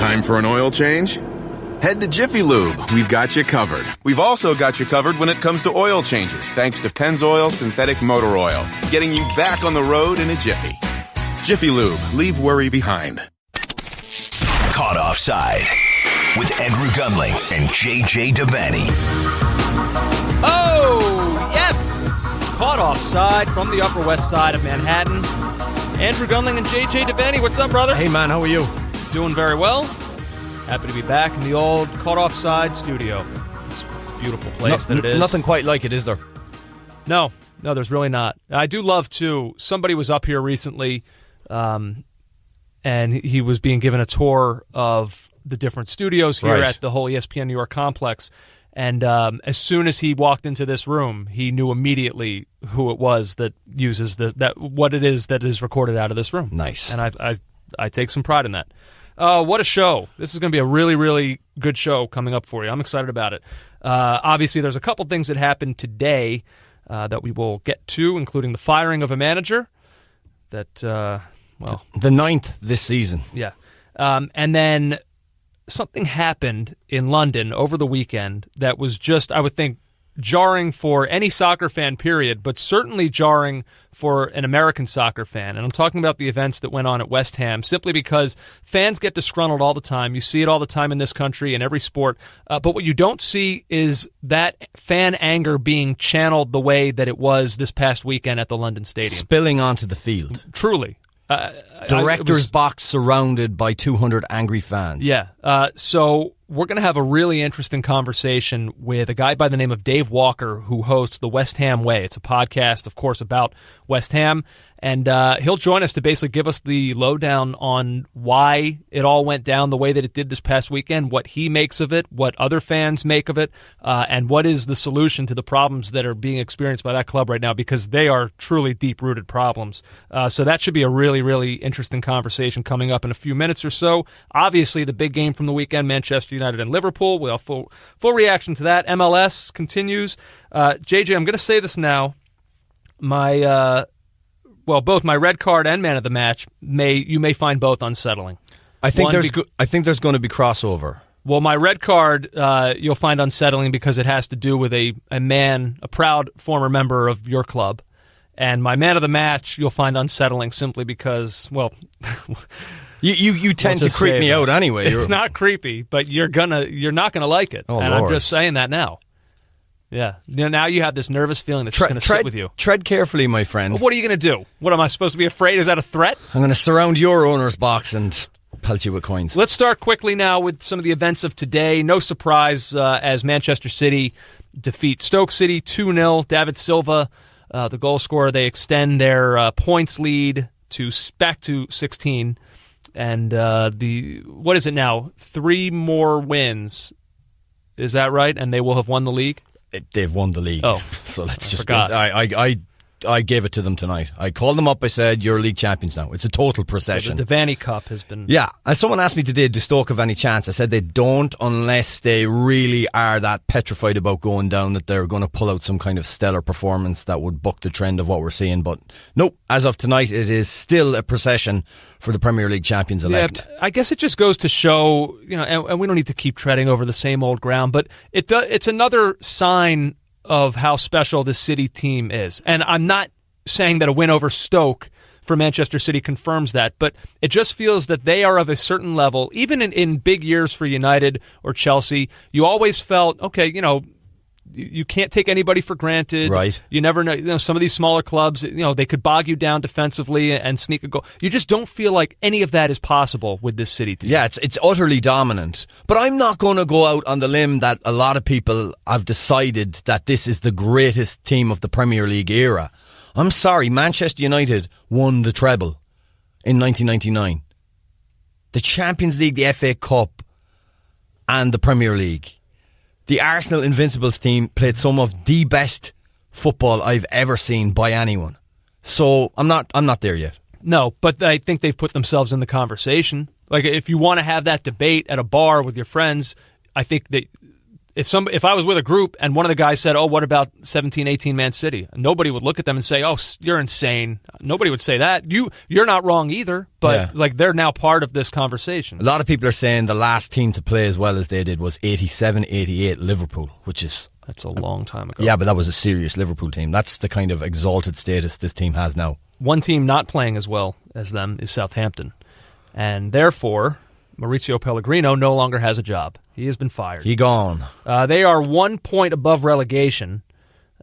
Time for an oil change? Head to Jiffy Lube. We've got you covered. We've also got you covered when it comes to oil changes, thanks to Pennzoil Synthetic Motor Oil, getting you back on the road in a jiffy. Jiffy Lube. Leave worry behind. Caught Offside with Andrew Gunling and JJ Devaney. Oh, yes! Caught Offside from the Upper West Side of Manhattan. Andrew Gunling and JJ Devaney. What's up, brother? Hey, man. How are you? Doing very well. Happy to be back in the old Caught Offside studio. This beautiful place that it is. Nothing quite like it, is there? No, there's really not. I do love, too, somebody was up here recently, and he was being given a tour of the different studios here at the whole ESPN New York complex. And as soon as he walked into this room, he knew immediately who it was that uses what it is that is recorded out of this room. Nice. And I take some pride in that. What a show. This is going to be a really, really good show coming up for you. I'm excited about it. Obviously, there's a couple things that happened today that we will get to, including the firing of a manager. That, the 9th this season. Yeah. And then something happened in London over the weekend that was just, I would think, jarring for any soccer fan, period, but certainly jarring for an American soccer fan. And I'm talking about the events that went on at West Ham, simply because fans get disgruntled all the time. You see it all the time in this country, in every sport. But what you don't see is that fan anger being channeled the way that it was this past weekend at the London Stadium. Spilling onto the field. Truly. Director's box surrounded by 200 angry fans. Yeah. So we're going to have a really interesting conversation with a guy by the name of Dave Walker, who hosts the West Ham Way. It's a podcast, of course, about West Ham. And he'll join us to basically give us the lowdown on why it all went down the way that it did this past weekend, what he makes of it, what other fans make of it, and what is the solution to the problems that are being experienced by that club right now, because they are truly deep-rooted problems. So that should be a really, really interesting conversation coming up in a few minutes or so. Obviously, the big game from the weekend, Manchester United and Liverpool. We'll have full reaction to that. MLS continues. JJ, I'm going to say this now. Both my red card and man of the match you may find both unsettling. I think there's going to be crossover. Well, my red card you'll find unsettling because it has to do with a proud former member of your club, and my man of the match you'll find unsettling simply because, well, you tend to creep me out anyway. It's not creepy, but you're not gonna like it, and Lord. I'm just saying that now. Yeah. Now you have this nervous feeling that's just going to sit with you. Tread carefully, my friend. What are you going to do? What, am I supposed to be afraid? Is that a threat? I'm going to surround your owner's box and pelt you with coins. Let's start quickly now with some of the events of today. No surprise as Manchester City defeat Stoke City 2-0. David Silva, the goal scorer, they extend their points lead back to 16. And what is it now? 3 more wins. Is that right? And they will have won the league? They've won the league. Oh, so let's just. Forgot. I gave it to them tonight. I called them up. I said, "You're league champions now." It's a total procession. So the Devaney Cup has been. Yeah, and someone asked me today, "Do Stoke have any chance?" I said they don't, unless they really are that petrified about going down that they're going to pull out some kind of stellar performance that would buck the trend of what we're seeing. But nope, as of tonight, it is still a procession for the Premier League champions elect. Yeah, I guess it just goes to show, and we don't need to keep treading over the same old ground, but it's another sign of how special this City team is. And I'm not saying that a win over Stoke for Manchester City confirms that, but it just feels that they are of a certain level. Even in big years for United or Chelsea, you always felt, okay, you can't take anybody for granted. Right. You never know. Some of these smaller clubs, they could bog you down defensively and sneak a goal. You just don't feel like any of that is possible with this City team. Yeah, it's utterly dominant. But I'm not going to go out on the limb that a lot of people have decided that this is the greatest team of the Premier League era. I'm sorry, Manchester United won the treble in 1999. The Champions League, the FA Cup, and the Premier League. The Arsenal Invincibles team played some of the best football I've ever seen by anyone. So I'm not there yet. No, but I think they've put themselves in the conversation. Like, if you want to have that debate at a bar with your friends, I think that if I was with a group and one of the guys said, "Oh, what about 17, 18 Man City?" Nobody would look at them and say, "Oh, you're insane." Nobody would say that. You're not wrong either, but they're now part of this conversation. A lot of people are saying the last team to play as well as they did was 87-88 Liverpool, which is... That's a long time ago. Yeah, but that was a serious Liverpool team. That's the kind of exalted status this team has now. One team not playing as well as them is Southampton, and therefore Mauricio Pellegrino no longer has a job. He has been fired. He gone. They are 1 point above relegation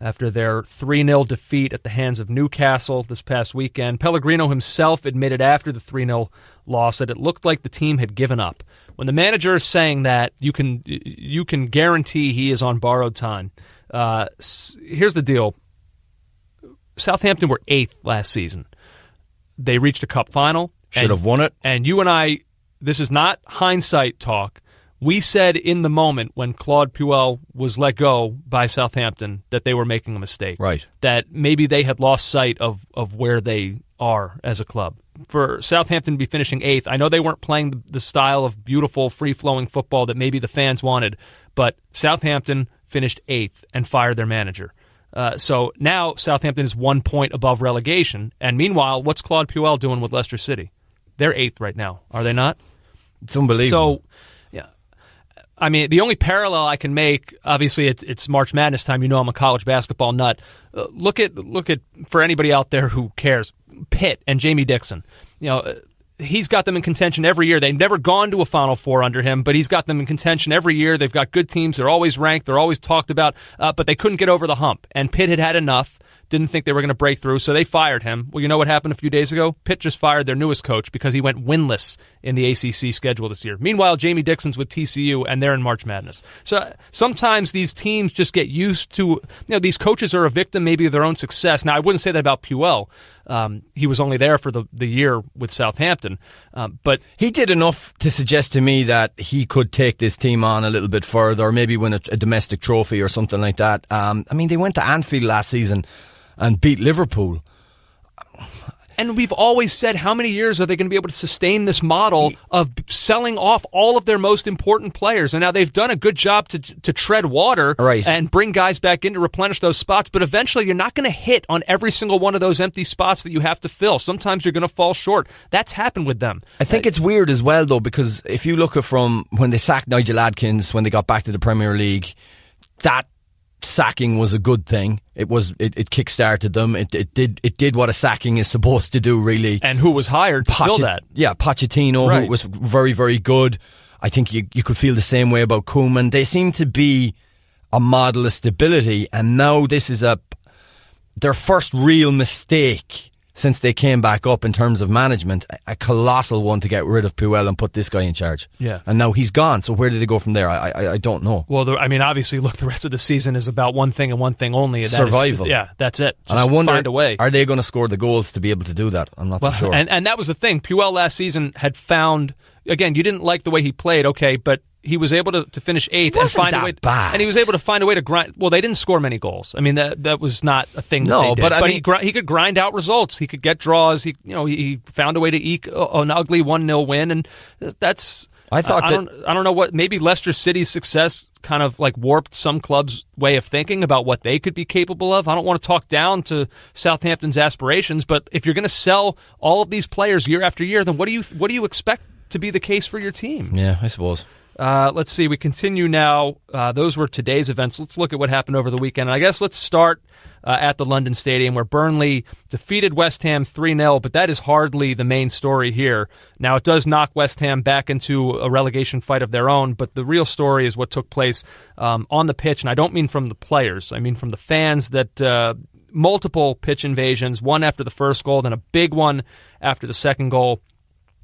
after their 3-0 defeat at the hands of Newcastle this past weekend. Pellegrino himself admitted after the 3-0 loss that it looked like the team had given up. When the manager is saying that, you can guarantee he is on borrowed time. Here's the deal. Southampton were 8th last season. They reached a cup final. Should have won it. And you and I, this is not hindsight talk. We said in the moment when Claude Puel was let go by Southampton that they were making a mistake. Right. That maybe they had lost sight of where they are as a club. For Southampton to be finishing 8th, I know they weren't playing the style of beautiful, free-flowing football that maybe the fans wanted, but Southampton finished 8th and fired their manager. So now Southampton is 1 point above relegation, and meanwhile, what's Claude Puel doing with Leicester City? They're 8th right now, are they not? It's unbelievable. So, yeah, I mean, the only parallel I can make, obviously, it's March Madness time. You know, I'm a college basketball nut. Look at for anybody out there who cares, Pitt and Jamie Dixon. You know, he's got them in contention every year. They've never gone to a Final Four under him, but he's got them in contention every year. They've got good teams. They're always ranked. They're always talked about, but they couldn't get over the hump. And Pitt had enough. Didn't think they were going to break through, so they fired him. Well, you know what happened a few days ago? Pitt just fired their newest coach because he went winless in the ACC schedule this year. Meanwhile, Jamie Dixon's with TCU, and they're in March Madness. So sometimes these teams just get used to, these coaches are a victim maybe of their own success. Now, I wouldn't say that about Puel. He was only there for the year with Southampton. But he did enough to suggest to me that he could take this team on a little bit further, or maybe win a domestic trophy or something like that. I mean, they went to Anfield last season and beat Liverpool. And we've always said, how many years are they going to be able to sustain this model of selling off all of their most important players? And now they've done a good job to tread water and bring guys back in to replenish those spots. But eventually you're not going to hit on every single one of those empty spots that you have to fill. Sometimes you're going to fall short. That's happened with them. I think it's weird as well, though, because if you look at from when they sacked Nigel Adkins, when they got back to the Premier League, that sacking was a good thing. It kick-started them. It did what a sacking is supposed to do, really. And who was hired to fill that? Yeah, Pochettino, who was very, very good. I think you could feel the same way about Koeman. They seem to be a model of stability, and now this is their first real mistake since they came back up in terms of management, a colossal one to get rid of Puel and put this guy in charge. Yeah. And now he's gone, so where do they go from there? I don't know. Well, obviously, look, the rest of the season is about one thing and one thing only. Survival. That's it. Just and I wonder, find a way. Are they going to score the goals to be able to do that? I'm not so sure. And that was the thing. Puel last season had found, again, you didn't like the way he played, okay, but he was able to finish 8th and find a way. Bad. And he was able to find a way to grind. Well, they didn't score many goals. I mean, that was not a thing. That they did. But he could grind out results. He could get draws. He found a way to eke an ugly 1-0 win, and that's. I don't know what. Maybe Leicester City's success kind of like warped some clubs' way of thinking about what they could be capable of. I don't want to talk down to Southampton's aspirations, but if you're going to sell all of these players year after year, then what do you expect to be the case for your team? Yeah, I suppose. Let's see. We continue now. Those were today's events. Let's look at what happened over the weekend. And I guess let's start at the London Stadium, where Burnley defeated West Ham 3-0, but that is hardly the main story here. Now, it does knock West Ham back into a relegation fight of their own, but the real story is what took place on the pitch. And I don't mean from the players. I mean from the fans that multiple pitch invasions, one after the first goal, then a big one after the second goal.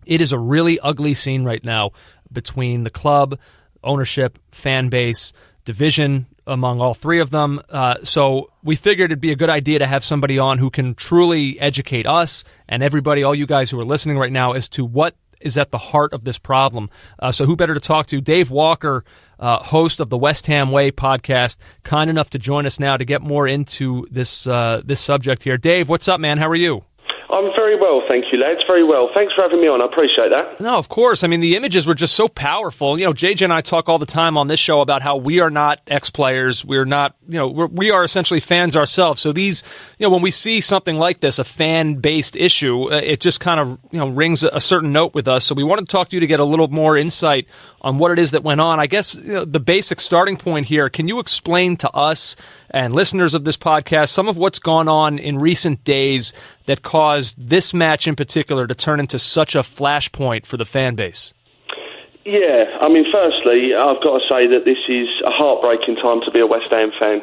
It is a really ugly scene right now between the club, ownership, fan base, division among all three of them. So we figured it'd be a good idea to have somebody on who can truly educate us and everybody, all you guys who are listening right now, as to what is at the heart of this problem. So who better to talk to? Dave Walker, host of the West Ham Way podcast, kind enough to join us now to get more into this subject here. Dave, what's up, man? How are you? I'm very well, thank you, lads. Very well. Thanks for having me on. I appreciate that. No, of course. I mean, the images were just so powerful. You know, JJ and I talk all the time on this show about how we are not ex-players. We're not, we are essentially fans ourselves. So these, when we see something like this, a fan-based issue, it just kind of, rings a certain note with us. So we wanted to talk to you to get a little more insight on what it is that went on. I guess the basic starting point here, can you explain to us and listeners of this podcast some of what's gone on in recent days that caused this match in particular to turn into such a flashpoint for the fan base? Yeah, I mean, firstly, I've got to say that this is a heartbreaking time to be a West Ham fan.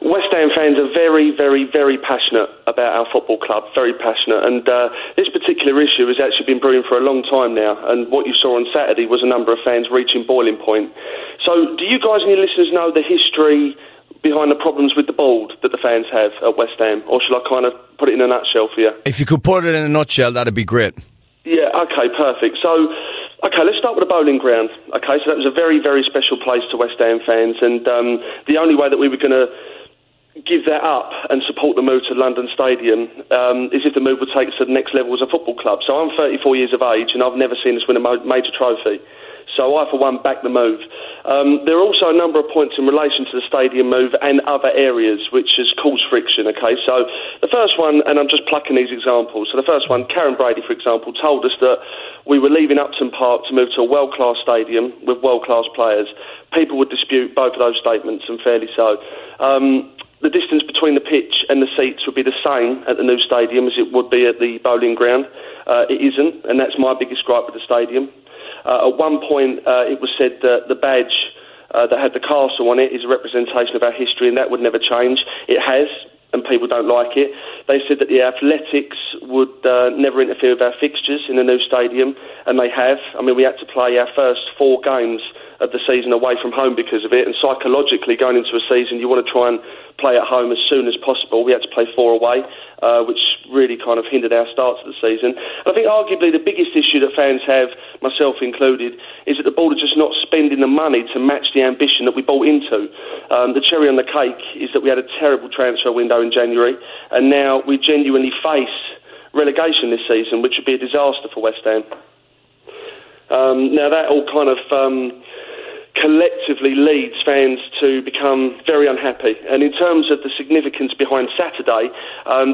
West Ham fans are very, very, very passionate about our football club, very passionate. And this particular issue has actually been brewing for a long time now. And what you saw on Saturday was a number of fans reaching boiling point. So do you guys and your listeners know the history behind the problems with the board that the fans have at West Ham? Or shall I kind of put it in a nutshell for you? If you could put it in a nutshell, that'd be great. Yeah, okay, perfect. So, let's start with the bowling ground. Okay, so that was a very, very special place to West Ham fans, and the only way that we were going to give that up and support the move to London Stadium is if the move would take us to the next level as a football club. So I'm 34 years of age, and I've never seen us win a major trophy. So I, for one, back the move. There are also a number of points in relation to the stadium move and other areas which has caused friction, okay? So the first one, and I'm just plucking these examples. So the first one, Karen Brady, for example, told us that we were leaving Upton Park to move to a world-class stadium with world-class players. People would dispute both of those statements, and fairly so. The distance between the pitch and the seats would be the same at the new stadium as it would be at the bowling ground. It isn't, and that's my biggest gripe with the stadium. At one point, it was said that the badge that had the castle on it is a representation of our history, and that would never change. It has, and people don't like it. They said that the athletics would never interfere with our fixtures in the new stadium, and they have. I mean, we had to play our first 4 games of the season away from home because of it, and psychologically going into a season you want to try and play at home as soon as possible. We had to play 4 away, which really kind of hindered our start to the season. And I think arguably the biggest issue that fans have, myself included, is that the board are just not spending the money to match the ambition that we bought into. The cherry on the cake is that we had a terrible transfer window in January, and now we genuinely face relegation this season, which would be a disaster for West Ham. Now that all kind of collectively leads fans to become very unhappy. And in terms of the significance behind Saturday,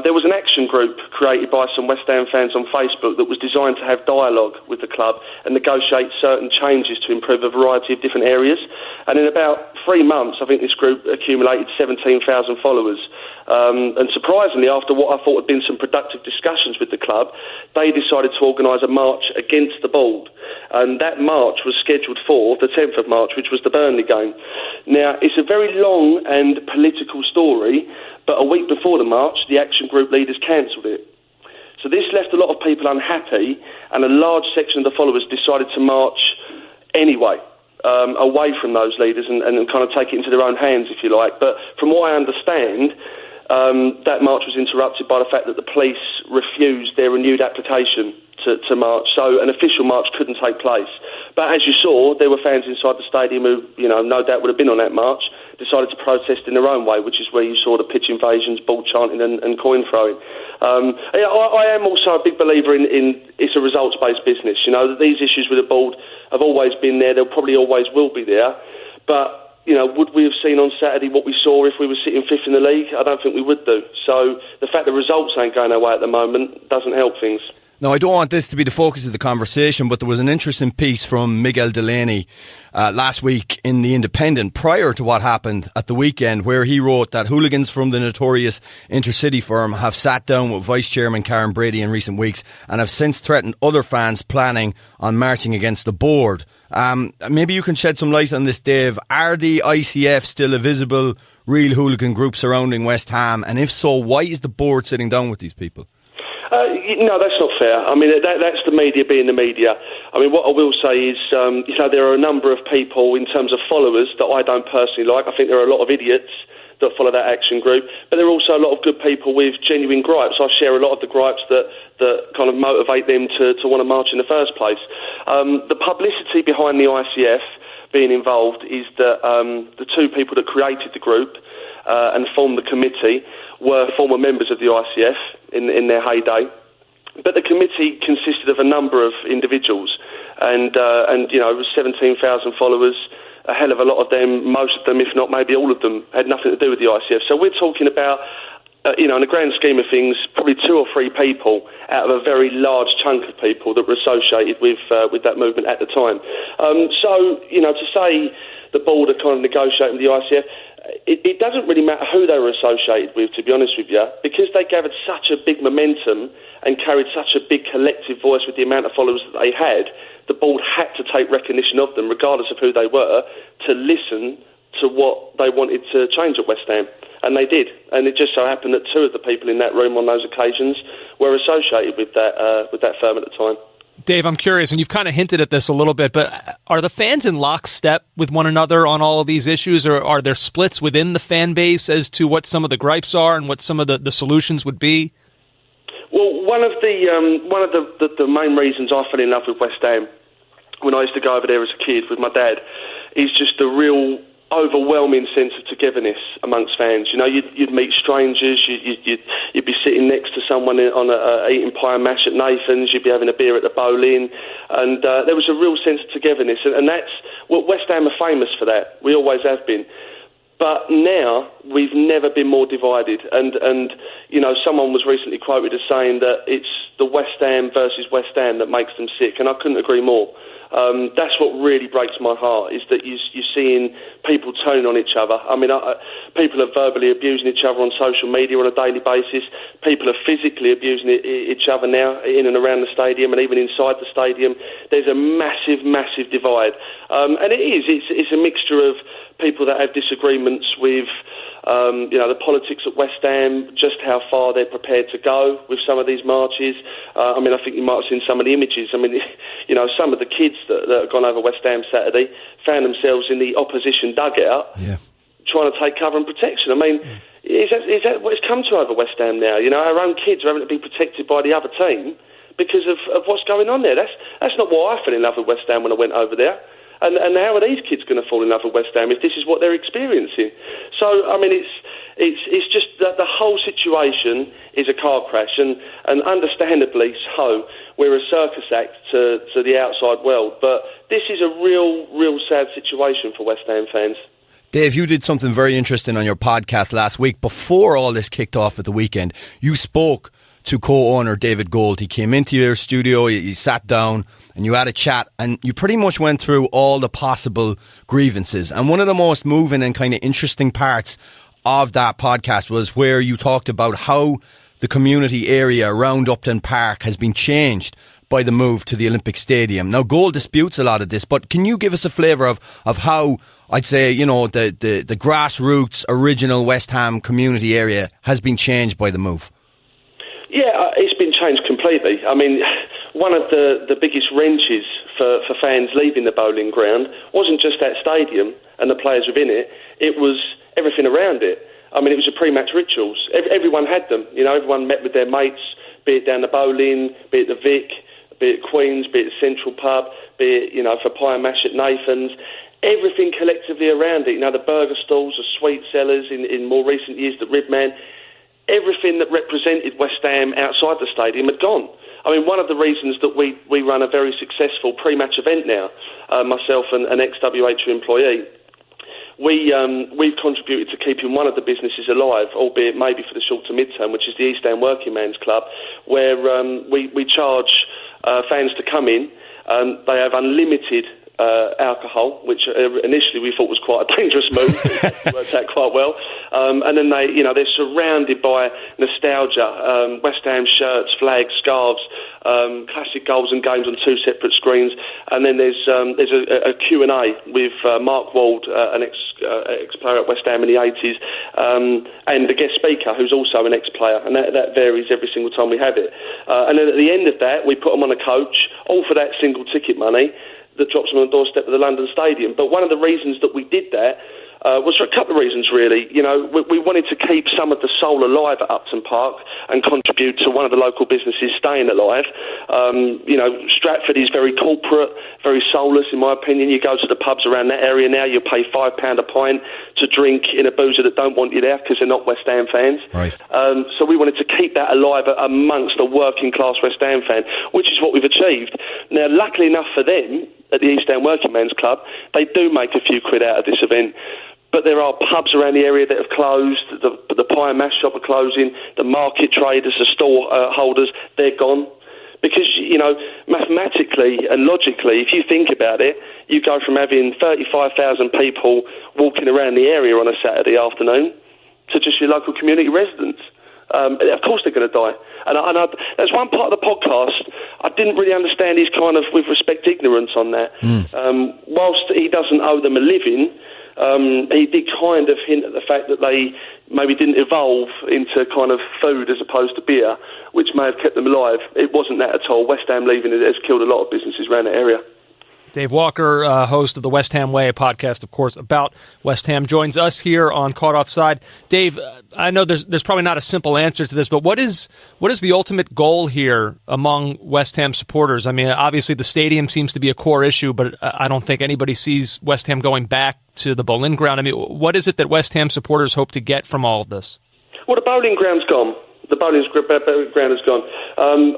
there was an action group created by some West Ham fans on Facebook that was designed to have dialogue with the club and negotiate certain changes to improve a variety of different areas. And in about 3 months, I think this group accumulated 17,000 followers. And surprisingly, after what I thought had been some productive discussions with the club, they decided to organise a march against the board. And that march was scheduled for the 10th of March, which was the Burnley game. Now, it's a very long and political story, but a week before the march, the action group leaders cancelled it. So this left a lot of people unhappy, and a large section of the followers decided to march anyway, away from those leaders and kind of take it into their own hands, if you like. But from what I understand, that march was interrupted by the fact that the police refused their renewed application to march, so an official march couldn't take place. But as you saw, there were fans inside the stadium who, no doubt would have been on that march, decided to protest in their own way, which is where you saw the pitch invasions, ball chanting and coin throwing. I am also a big believer in it's a results-based business. That these issues with the board have always been there, they'll probably always will be there, but would we have seen on Saturday what we saw if we were sitting 5th in the league? I don't think we would do. So the fact that results ain't going our way at the moment doesn't help things. Now, I don't want this to be the focus of the conversation, but there was an interesting piece from Miguel Delaney last week in The Independent prior to what happened at the weekend, where he wrote that hooligans from the notorious Intercity firm have sat down with Vice Chairman Karen Brady in recent weeks and have since threatened other fans planning on marching against the board. Maybe you can shed some light on this, Dave. Are the ICF still a visible, real hooligan group surrounding West Ham? And if so, why is the board sitting down with these people? No, that's not fair. I mean, that's the media being the media. I mean, what I will say is, there are a number of people in terms of followers that I don't personally like. I think there are a lot of idiots that follow that action group, but there are also a lot of good people with genuine gripes. I share a lot of the gripes that kind of motivate them to want to march in the first place. The publicity behind the ICF being involved is that the 2 people that created the group and formed the committee were former members of the ICF in their heyday. But the committee consisted of a number of individuals, and you know, it was 17,000 followers. A hell of a lot of them, most of them, if not maybe all of them, had nothing to do with the ICF. So we're talking about, you know, in the grand scheme of things, probably 2 or 3 people out of a very large chunk of people that were associated with that movement at the time. So, you know, to say the board are kind of negotiating with the ICF, it doesn't really matter who they were associated with, to be honest with you, because they gathered such a big momentum and carried such a big collective voice with the amount of followers that they had. The board had to take recognition of them, regardless of who they were, to listen to what they wanted to change at West Ham. And they did. And it just so happened that 2 of the people in that room on those occasions were associated with that firm at the time. Dave, I'm curious, and you've kind of hinted at this a little bit, but are the fans in lockstep with one another on all of these issues, or are there splits within the fan base as to what some of the gripes are and what some of the solutions would be? Well, one of the main reasons I fell in love with West Ham when I used to go over there as a kid with my dad is just the real overwhelming sense of togetherness amongst fans. You know, you'd meet strangers, you'd be sitting next to someone on eating pie and mash at Nathan's, you'd be having a beer at the Bowling, and there was a real sense of togetherness, and that's what West Ham are famous for. That we always have been. But now we've never been more divided, and you know, someone was recently quoted as saying that it's the West Ham versus West Ham that makes them sick, and I couldn't agree more. That's what really breaks my heart, is that you're seeing people turning on each other. I mean, people are verbally abusing each other on social media on a daily basis. People are physically abusing each other now in and around the stadium and even inside the stadium. There's a massive, massive divide. And it's a mixture of people that have disagreements with you know, the politics at West Ham, just how far they're prepared to go with some of these marches. I mean, I think you might have seen some of the images. I mean, you know, some of the kids that have gone over West Ham Saturday found themselves in the opposition dugout, trying to take cover and protection. I mean, is that what it's come to over West Ham now? You know, our own kids are having to be protected by the other team because of what's going on there. That's not why I fell in love with West Ham when I went over there. And how are these kids going to fall in love with West Ham if this is what they're experiencing? So, I mean, it's just that the whole situation is a car crash, and understandably so. We're a circus act to the outside world, but this is a real sad situation for West Ham fans. Dave, you did something very interesting on your podcast last week. Before all this kicked off at the weekend, you spoke to co-owner David Gold. He came into your studio, you sat down and you had a chat, and you pretty much went through all the possible grievances. And one of the most moving and kind of interesting parts of that podcast was where you talked about how the community area around Upton Park has been changed by the move to the Olympic Stadium. Now, Gold disputes a lot of this, but can you give us a flavour of how, I'd say, you know, the grassroots original West Ham community area has been changed by the move? Yeah, it's been changed completely. I mean, one of the biggest wrenches for fans leaving the Bowling Ground wasn't just that stadium and the players within it, it was everything around it. I mean, it was the pre-match rituals. Everyone had them. You know, everyone met with their mates, be it down the Bowling, be it the Vic, be it Queen's, be it the Central Pub, be it, you know, for pie and mash at Nathan's. Everything collectively around it. You know, the burger stalls, the sweet sellers in more recent years, the Ribman. Everything that represented West Ham outside the stadium had gone. I mean, one of the reasons that we run a very successful pre-match event now, myself and an ex-WH employee, we've contributed to keeping one of the businesses alive, albeit maybe for the short to mid-term, which is the East Ham Working Man's Club, where we charge fans to come in. They have unlimited alcohol, which initially we thought was quite a dangerous move. It worked out quite well. And then they're surrounded by nostalgia, West Ham shirts, flags, scarves, classic goals and games on 2 separate screens. And then there's a Q&A with Mark Wald, an ex-player at West Ham in the 80s, and the guest speaker, who's also an ex-player. And that varies every single time we have it. And then at the end of that, we put them on a coach, all for that single ticket money, that drops them on the doorstep of the London Stadium. But one of the reasons that we did that was for a couple of reasons, really. You know, we wanted to keep some of the soul alive at Upton Park and contribute to one of the local businesses staying alive. You know, Stratford is very corporate, very soulless, in my opinion. You go to the pubs around that area now, you pay £5 a pint to drink in a boozer that don't want you there because they're not West Ham fans. Right. So we wanted to keep that alive amongst a working-class West Ham fan, which is what we've achieved. Now, luckily enough for them, at the East Ham Working Men's Club, they do make a few quid out of this event. But there are pubs around the area that have closed, the pie and mash shop are closing, the market traders, the store holders, they're gone. Because, you know, mathematically and logically, if you think about it, you go from having 35,000 people walking around the area on a Saturday afternoon to just your local community residents. Of course they're going to die. And there's one part of the podcast, I didn't really understand his kind of, with respect, ignorance on that. Whilst he doesn't owe them a living, he did kind of hint at the fact that they maybe didn't evolve into kind of food as opposed to beer, which may have kept them alive. It wasn't that at all. West Ham leaving has killed a lot of businesses around that area. Dave Walker, host of the West Ham Way, a podcast, of course, about West Ham, joins us here on Caught Offside. Dave, I know there's probably not a simple answer to this, but what is the ultimate goal here among West Ham supporters? I mean, obviously the stadium seems to be a core issue, but I don't think anybody sees West Ham going back to the Bowling Ground. I mean, what is it that West Ham supporters hope to get from all of this? Well, the Bowling Ground's gone. The bowling ground has gone.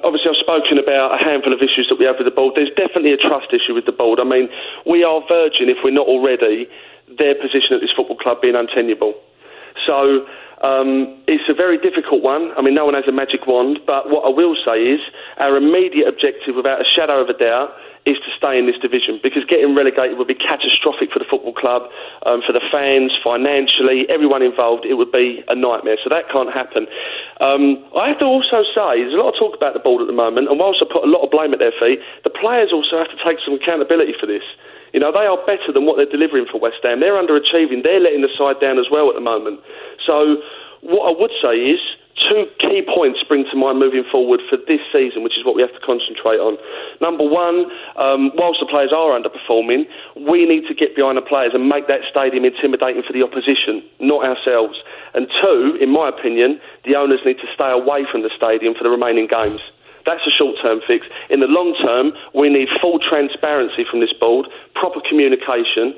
Obviously, I've spoken about a handful of issues that we have with the board. There's definitely a trust issue with the board. I mean, we are verging, if we're not already, their position at this football club being untenable. So it's a very difficult one. I mean, no one has a magic wand, but what I will say is our immediate objective, without a shadow of a doubt, is to stay in this division, because getting relegated would be catastrophic for the football club, for the fans, financially, everyone involved. It would be a nightmare, so that can't happen. I have to also say, there's a lot of talk about the board at the moment, and whilst I put a lot of blame at their feet, the players also have to take some accountability for this. You know, they are better than what they're delivering for West Ham. They're underachieving. They're letting the side down as well at the moment. So what I would say is, two key points spring to mind moving forward for this season, which is what we have to concentrate on. Number one, whilst the players are underperforming, we need to get behind the players and make that stadium intimidating for the opposition, not ourselves. And two, in my opinion, the owners need to stay away from the stadium for the remaining games. That's a short-term fix. In the long term, we need full transparency from this board, proper communication,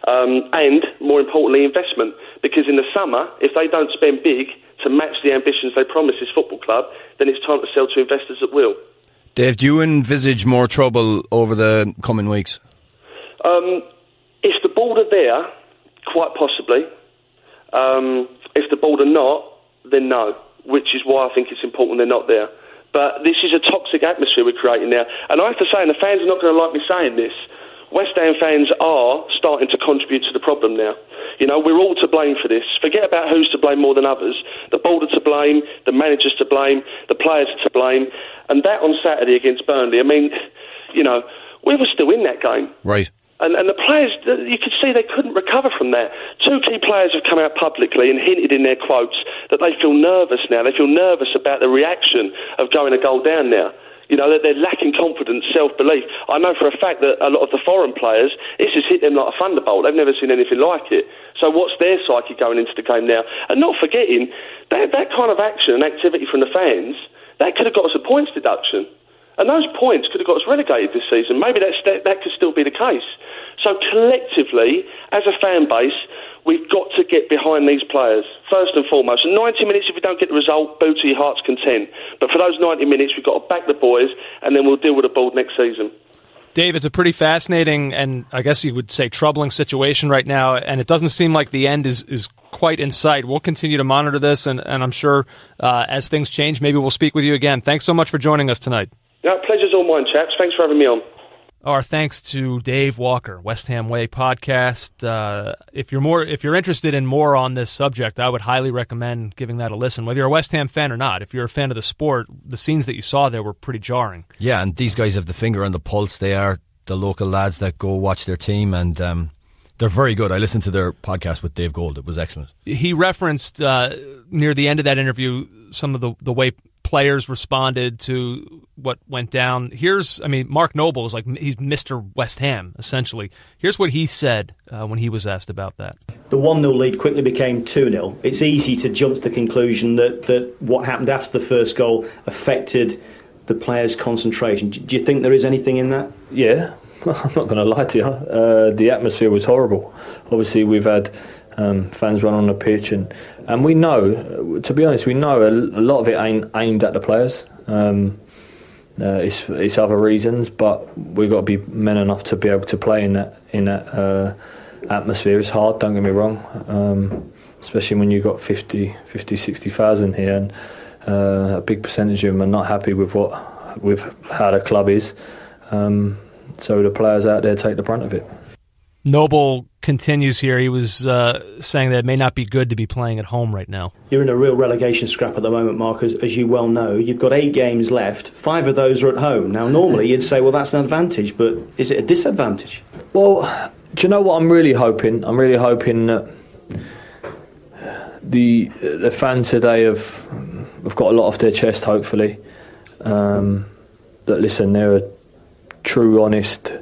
and, more importantly, investment. Because in the summer, if they don't spend big to match the ambitions they promise this football club, then it's time to sell to investors at will. Dave, do you envisage more trouble over the coming weeks? If the board are there, quite possibly. If the board are not, then no, which is why I think it's important they're not there. But this is a toxic atmosphere we're creating now. And I have to say, and the fans are not going to like me saying this, West Ham fans are starting to contribute to the problem now. You know, we're all to blame for this. Forget about who's to blame more than others. The board are to blame, the manager's to blame, the players are to blame. And that on Saturday against Burnley, I mean, you know, we were still in that game. Right. And the players, you could see they couldn't recover from that. Two key players have come out publicly and hinted in their quotes that they feel nervous now. They feel nervous about the reaction of going a goal down now. You know, that they're lacking confidence, self-belief. I know for a fact that a lot of the foreign players, this has hit them like a thunderbolt. They've never seen anything like it. So what's their psyche going into the game now? And not forgetting, that kind of action and activity from the fans, that could have got us a points deduction. And those points could have got us relegated this season. Maybe that could still be the case. So collectively, as a fan base, we've got to get behind these players, first and foremost. 90 minutes, if we don't get the result, boo to your heart's content. But for those 90 minutes, we've got to back the boys, and then we'll deal with the board next season. Dave, it's a pretty fascinating and I guess you would say troubling situation right now, and it doesn't seem like the end is quite in sight. We'll continue to monitor this, and I'm sure as things change, maybe we'll speak with you again. Thanks so much for joining us tonight. No, pleasure's all mine, chaps. Thanks for having me on. Our thanks to Dave Walker, West Ham Way podcast. If you're interested in more on this subject, I would highly recommend giving that a listen, whether you're a West Ham fan or not. If you're a fan of the sport, the scenes that you saw there were pretty jarring. Yeah, and these guys have the finger on the pulse. They are the local lads that go watch their team, and they're very good. I listened to their podcast with Dave Gold. It was excellent. He referenced near the end of that interview some of the way players responded to what went down. Mark Noble is like, he's Mr. West Ham, essentially. Here's what he said when he was asked about that. the 1-0 lead quickly became 2-0. It's easy to jump to the conclusion that what happened after the first goal affected the players' concentration. Do you think there is anything in that? Yeah, I'm not going to lie to you. The atmosphere was horrible. Obviously, we've had fans run on the pitch, and we know, to be honest, we know a lot of it ain't aimed at the players. It's other reasons, but we've got to be men enough to be able to play in that atmosphere. It's hard, don't get me wrong, especially when you've got 50, 60,000 here, and a big percentage of them are not happy with how the club is. So the players out there take the brunt of it. Noble continues here. He was saying that it may not be good to be playing at home right now. You're in a real relegation scrap at the moment, Mark, as you well know. You've got 8 games left. 5 of those are at home. Now, normally you'd say, well, that's an advantage, but is it a disadvantage? Well, do you know what I'm really hoping? I'm really hoping that the fans today have got a lot off their chest, hopefully. That, listen, they're a true, honest,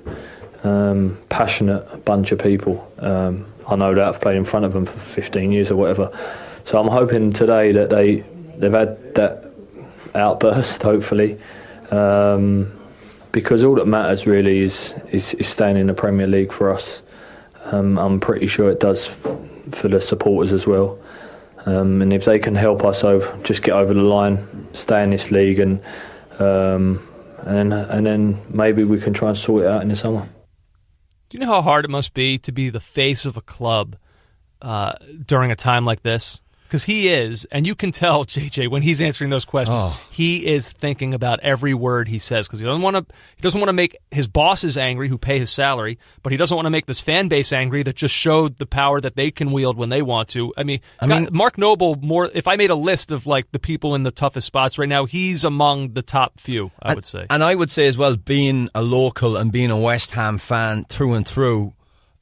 passionate bunch of people. I know that I've played in front of them for 15 years or whatever. So I'm hoping today that they've had that outburst, hopefully, because all that matters really is staying in the Premier League for us. I'm pretty sure it does for the supporters as well. And if they can help us just get over the line, stay in this league, and then maybe we can try and sort it out in the summer. Do you know how hard it must be to be the face of a club during a time like this? Because he is, and you can tell, JJ, when he's answering those questions, he is thinking about every word he says, because he doesn't want to make his bosses angry who pay his salary, but he doesn't want to make this fan base angry that just showed the power that they can wield when they want to. I mean Mark Noble, if I made a list of like the people in the toughest spots right now, he's among the top few, I would say. And I would say as well, being a local and being a West Ham fan through and through,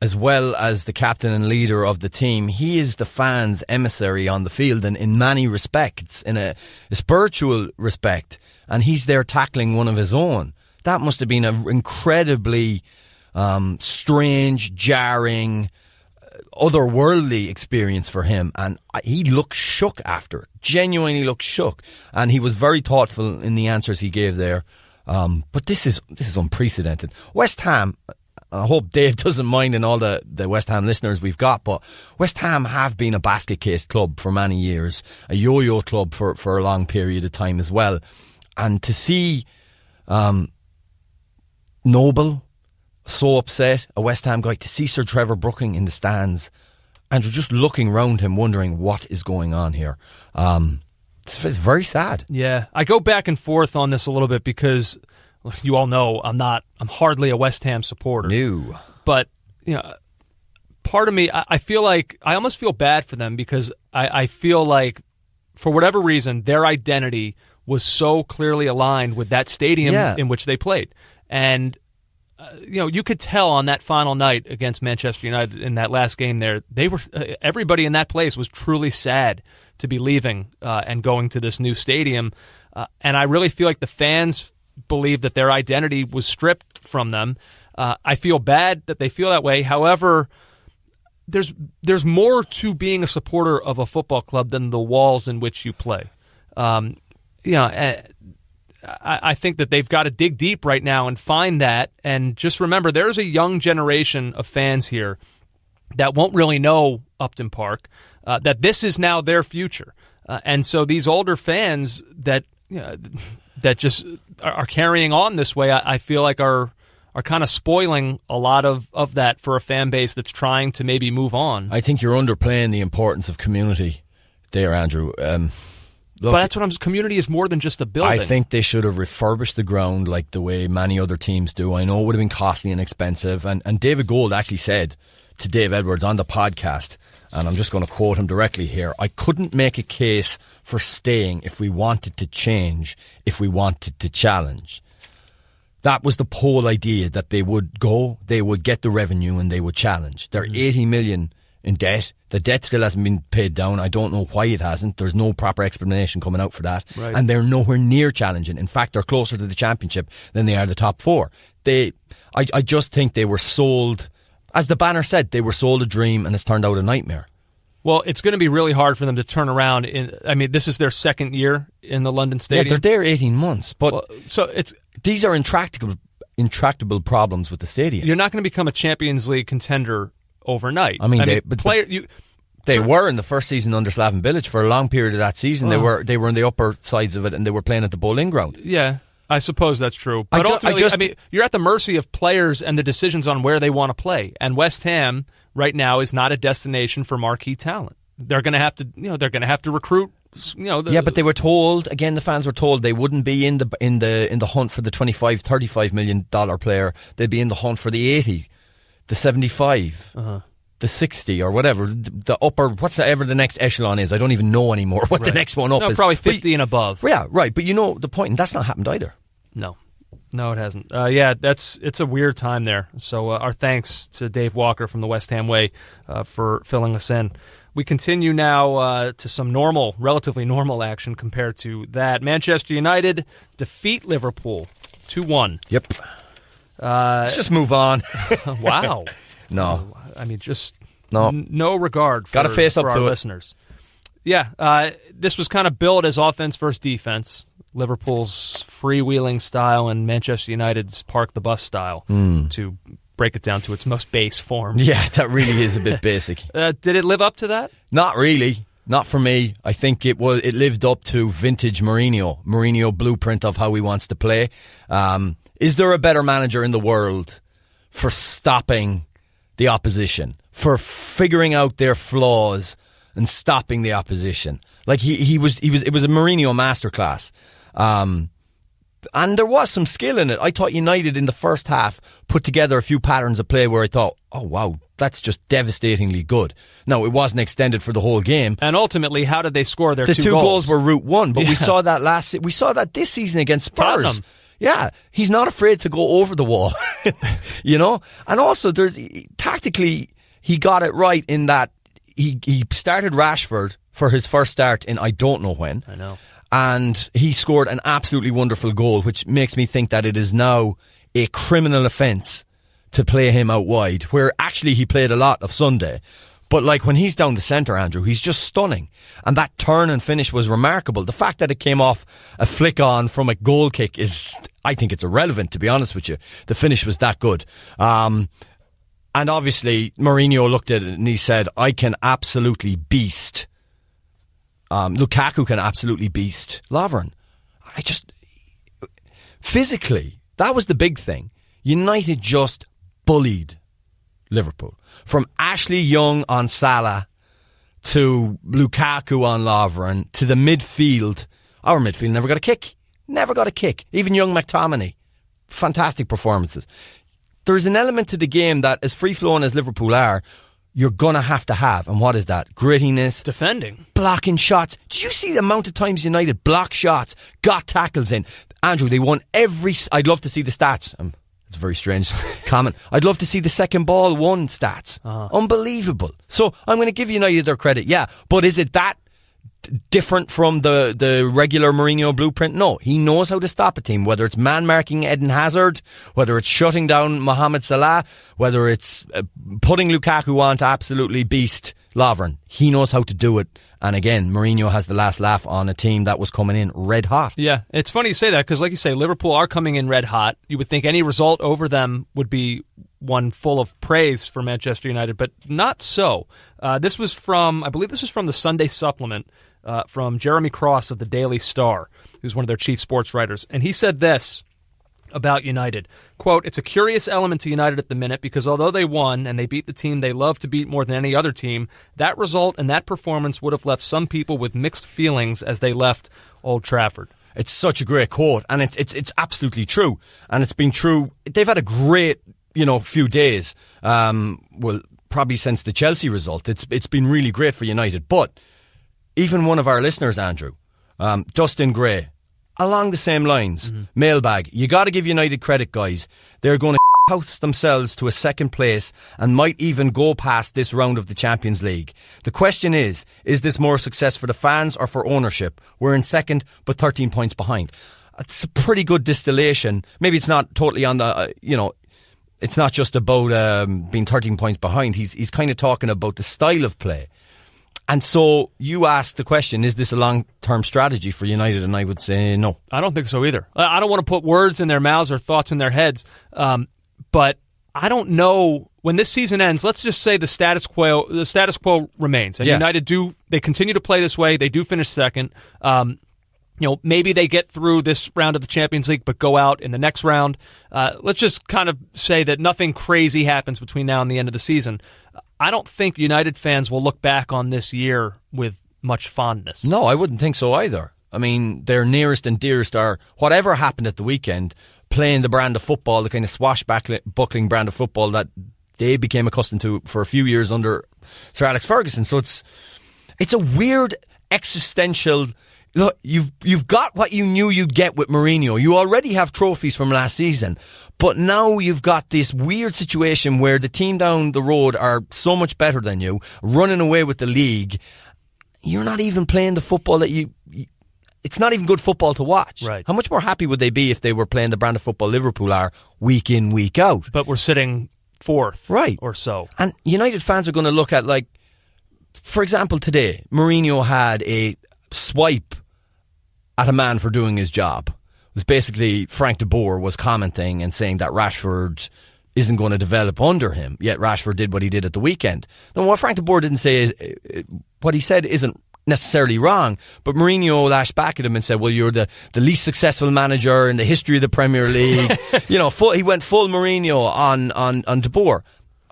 as well as the captain and leader of the team, he is the fans' emissary on the field, and in many respects, in a spiritual respect, and he's there tackling one of his own. That must have been an incredibly strange, jarring, otherworldly experience for him, and he looked shook after it. Genuinely looked shook, and he was very thoughtful in the answers he gave there. But this is unprecedented. West Ham, I hope Dave doesn't mind and all the West Ham listeners we've got, but West Ham have been a basket case club for many years, a yo-yo club for a long period of time as well. And to see Noble so upset, a West Ham guy, to see Sir Trevor Brooking in the stands, and you're just looking round him wondering what is going on here. It's very sad. Yeah, I go back and forth on this a little bit because you all know I'm hardly a West Ham supporter. No. But, part of me, I feel like, I almost feel bad for them because I feel like, for whatever reason, their identity was so clearly aligned with that stadium in which they played. And, you could tell on that final night against Manchester United in that last game there, everybody in that place was truly sad to be leaving and going to this new stadium. And I really feel like the fans believe that their identity was stripped from them. I feel bad that they feel that way. However, there's more to being a supporter of a football club than the walls in which you play. I think that they've got to dig deep right now and find that. And just remember, there's a young generation of fans here that won't really know Upton Park, that this is now their future. And so these older fans that just are carrying on this way, I feel like are kind of spoiling a lot of that for a fan base that's trying to maybe move on. I think you're underplaying the importance of community there, Andrew. Look, but that's community is more than just a building. I think they should have refurbished the ground like the way many other teams do. I know it would have been costly and expensive. And David Gold actually said to Dave Edwards on the podcast, and I'm just going to quote him directly here, I couldn't make a case for staying if we wanted to change, if we wanted to challenge. That was the whole idea, that they would go, they would get the revenue and they would challenge. They're 80 million in debt. The debt still hasn't been paid down. I don't know why it hasn't. There's no proper explanation coming out for that. Right. And they're nowhere near challenging. In fact, they're closer to the championship than they are the top four. I just think they were sold As the banner said, they were sold a dream and it's turned out a nightmare. Well, it's going to be really hard for them to turn around. This is their second year in the London Stadium. Yeah, they're there 18 months. But these are intractable problems with the stadium. You're not going to become a Champions League contender overnight. They were in the first season under Slaven Bilic for a long period of that season. They were in the upper sides of it, and they were playing at the Boleyn Ground. Yeah, I suppose that's true. But ultimately, you're at the mercy of players and the decisions on where they want to play. And West Ham right now is not a destination for marquee talent. They're going to have to recruit. But they were told again. The fans were told they wouldn't be in the hunt for the $25-35 million player. They'd be in the hunt for the 80, the 75. The 60 or whatever, the upper, whatever the next echelon is. I don't even know anymore what the next one up is. Probably 50 and above. Yeah, right. But you know the point, and that's not happened either. No, it hasn't. It's a weird time there. So our thanks to Dave Walker from the West Ham Way for filling us in. We continue now to some relatively normal action compared to that. Manchester United defeat Liverpool 2-1. Yep. Let's just move on. Wow. No. No regard for, Gotta face up for our to listeners. Yeah, this was kind of billed as offense versus defense. Liverpool's freewheeling style and Manchester United's park the bus style, to break it down to its most base form. Yeah, that really is a bit basic. Did it live up to that? Not really. Not for me. I think it lived up to vintage Mourinho blueprint of how he wants to play. Is there a better manager in the world for stopping the opposition, for figuring out their flaws and stopping the opposition? Like it was a Mourinho masterclass. And there was some skill in it. I thought United in the first half put together a few patterns of play where I thought, oh wow, that's just devastatingly good. Now, it wasn't extended for the whole game. And ultimately, how did they score their two goals? The two goals were route one, but we saw that this season against Spurs. Tottenham. Yeah, he's not afraid to go over the wall, And also, tactically, he got it right in that he started Rashford for his first start in I don't know when. I know. And he scored an absolutely wonderful goal, which makes me think that it is now a criminal offence to play him out wide, where actually he played a lot of Sunday. But like when he's down the centre, Andrew, he's just stunning. And that turn and finish was remarkable. The fact that it came off a flick on from a goal kick I think it's irrelevant, to be honest with you. The finish was that good. And obviously, Mourinho looked at it and he said, I can absolutely beast. Lukaku can absolutely beast Lovren. Physically, that was the big thing. United just bullied Liverpool. From Ashley Young on Salah to Lukaku on Lovren to the midfield. Our midfield never got a kick. Never got a kick. Even young McTominay. Fantastic performances. There's an element to the game that, as free-flowing as Liverpool are, you're going to have. And what is that? Grittiness. Defending. Blocking shots. Did you see the amount of times United blocked shots, got tackles in? Andrew, they won I'd love to see the stats. It's a very strange comment. I'd love to see the second ball won stats. Unbelievable. So I'm going to give United their credit, yeah. But is it that different from the regular Mourinho blueprint? No. He knows how to stop a team, whether it's man-marking Eden Hazard, whether it's shutting down Mohamed Salah, whether it's putting Lukaku on to absolutely beast Lovren. He knows how to do it. And again, Mourinho has the last laugh on a team that was coming in red hot. Yeah, it's funny you say that because, like you say, Liverpool are coming in red hot. You would think any result over them would be one full of praise for Manchester United, but not so. This was from the Sunday Supplement from Jeremy Cross of the Daily Star, who's one of their chief sports writers. And he said this about United. Quote, it's a curious element to United at the minute because although they won and they beat the team they love to beat more than any other team, that result and that performance would have left some people with mixed feelings as they left Old Trafford. It's such a great quote, and it's absolutely true. And it's been true. They've had a great, few days. Probably since the Chelsea result. It's been really great for United. But even one of our listeners, Andrew, Dustin Gray, along the same lines, mailbag, you got to give United credit, guys. They're going to house themselves to a second place and might even go past this round of the Champions League. The question is this more success for the fans or for ownership? We're in second, but 13 points behind. It's a pretty good distillation. Maybe it's not totally on the, it's not just about being 13 points behind. He's kind of talking about the style of play. And so you asked the question, is this a long-term strategy for United? And I would say no. I don't think so either. I don't want to put words in their mouths or thoughts in their heads, but I don't know. When this season ends, let's just say the status quo remains. And United they continue to play this way. They do finish second. Maybe they get through this round of the Champions League, but go out in the next round. Let's just kind of say that nothing crazy happens between now and the end of the season. I don't think United fans will look back on this year with much fondness. No, I wouldn't think so either. I mean, their nearest and dearest are whatever happened at the weekend, playing the brand of football, the kind of swashbuckling brand of football that they became accustomed to for a few years under Sir Alex Ferguson. So it's a weird existential. Look, you've got what you knew you'd get with Mourinho. You already have trophies from last season, but now you've got this weird situation where the team down the road are so much better than you, running away with the league. You're not even playing the football that it's not even good football to watch. Right. How much more happy would they be if they were playing the brand of football Liverpool are week in, week out? But we're sitting fourth, right, or so. And United fans are going to look at, like, for example, today, Mourinho had a swipe at a man for doing his job. It was basically Frank de Boer was commenting and saying that Rashford isn't going to develop under him, yet Rashford did what he did at the weekend. Now, what Frank de Boer didn't say is, what he said isn't necessarily wrong, but Mourinho lashed back at him and said, well, you're the least successful manager in the history of the Premier League. He went full Mourinho on de Boer.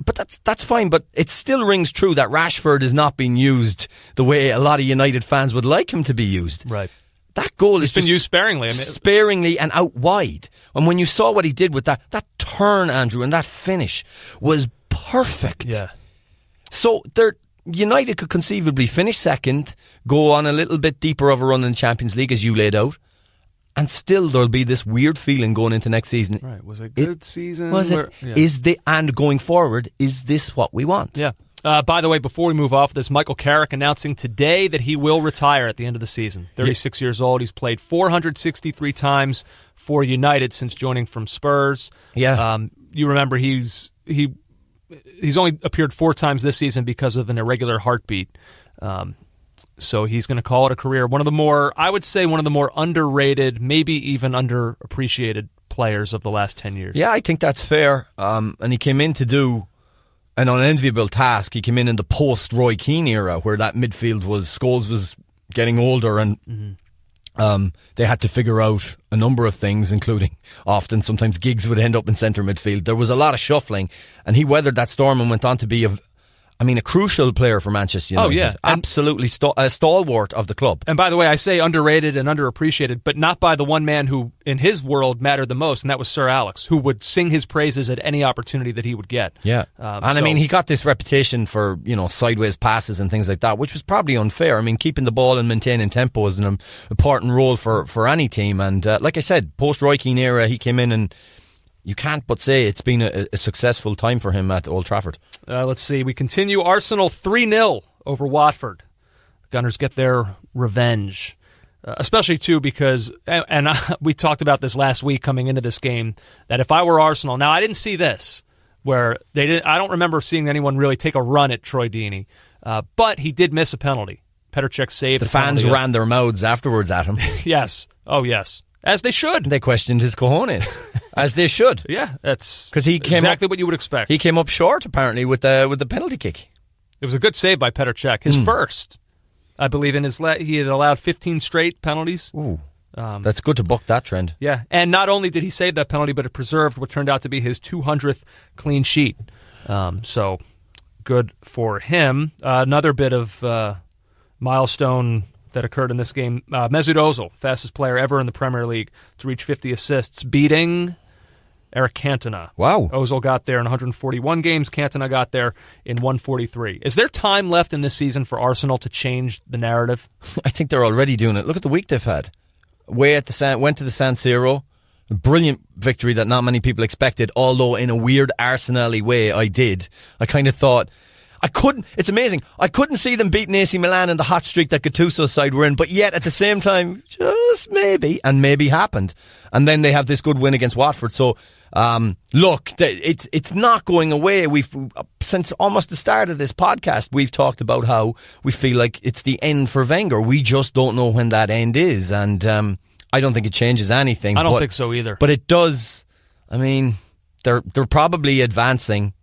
But that's fine, but it still rings true that Rashford is not being used the way a lot of United fans would like him to be used. Right. That goal has been used sparingly. Sparingly and out wide. And when you saw what he did with that turn, Andrew, and that finish was perfect. Yeah. So United could conceivably finish second, go on a little bit deeper of a run in the Champions League as you laid out, and still there'll be this weird feeling going into next season. Right. Was it a good season? Was it? Yeah. And going forward, is this what we want? Yeah. By the way, before we move off this, Michael Carrick announcing today that he will retire at the end of the season. 36 years old. He's played 463 times for United since joining from Spurs. Yeah. You remember he's only appeared 4 times this season because of an irregular heartbeat. So he's going to call it a career. One of the more underrated, maybe even underappreciated players of the last 10 years. Yeah, I think that's fair. And he came in to do an unenviable task. He came in the post-Roy Keane era where that midfield Scholes was getting older and they had to figure out a number of things, including sometimes Giggs would end up in centre midfield. There was a lot of shuffling, and he weathered that storm and went on to be a crucial player for Manchester United. Oh, yeah. Absolutely a stalwart of the club. And by the way, I say underrated and underappreciated, but not by the one man who, in his world, mattered the most, and that was Sir Alex, who would sing his praises at any opportunity that he would get. Yeah. He got this reputation for, sideways passes and things like that, which was probably unfair. Keeping the ball and maintaining tempo is an important role for any team. And like I said, post-Roy Keane era, he came in and you can't but say it's been a successful time for him at Old Trafford. Let's see. We continue. Arsenal 3-0 over Watford. The Gunners get their revenge. Especially, too, because, and we talked about this last week coming into this game, that if I were Arsenal, now I didn't see this, where I don't remember seeing anyone really take a run at Troy Deeney, but he did miss a penalty. Petr Cech saved the fans ran their mouths afterwards at him. Yes. Oh, yes. As they should. They questioned his cojones. As they should. Yeah, that's because he came exactly what you would expect. He came up short, apparently, with the penalty kick. It was a good save by Petr Cech. His first, I believe, he had allowed 15 straight penalties. Ooh, that's good to buck that trend. Yeah, and not only did he save that penalty, but it preserved what turned out to be his 200th clean sheet. So good for him. Another bit of milestone that occurred in this game. Mesut Ozil, fastest player ever in the Premier League to reach 50 assists, beating Eric Cantona. Wow. Ozil got there in 141 games. Cantona got there in 143. Is there time left in this season for Arsenal to change the narrative? I think they're already doing it. Look at the week they've had. Went to the San Siro. A brilliant victory that not many people expected, although in a weird Arsenal-y way I did. I kind of thought, It's amazing. I couldn't see them beating AC Milan in the hot streak that Gattuso's side were in, but yet at the same time, just maybe, and maybe happened. And then they have this good win against Watford. So, look, it's not going away. Since almost the start of this podcast, we've talked about how we feel like it's the end for Wenger. We just don't know when that end is, and I don't think it changes anything. I don't think so either. But it does. I mean, they're probably advancing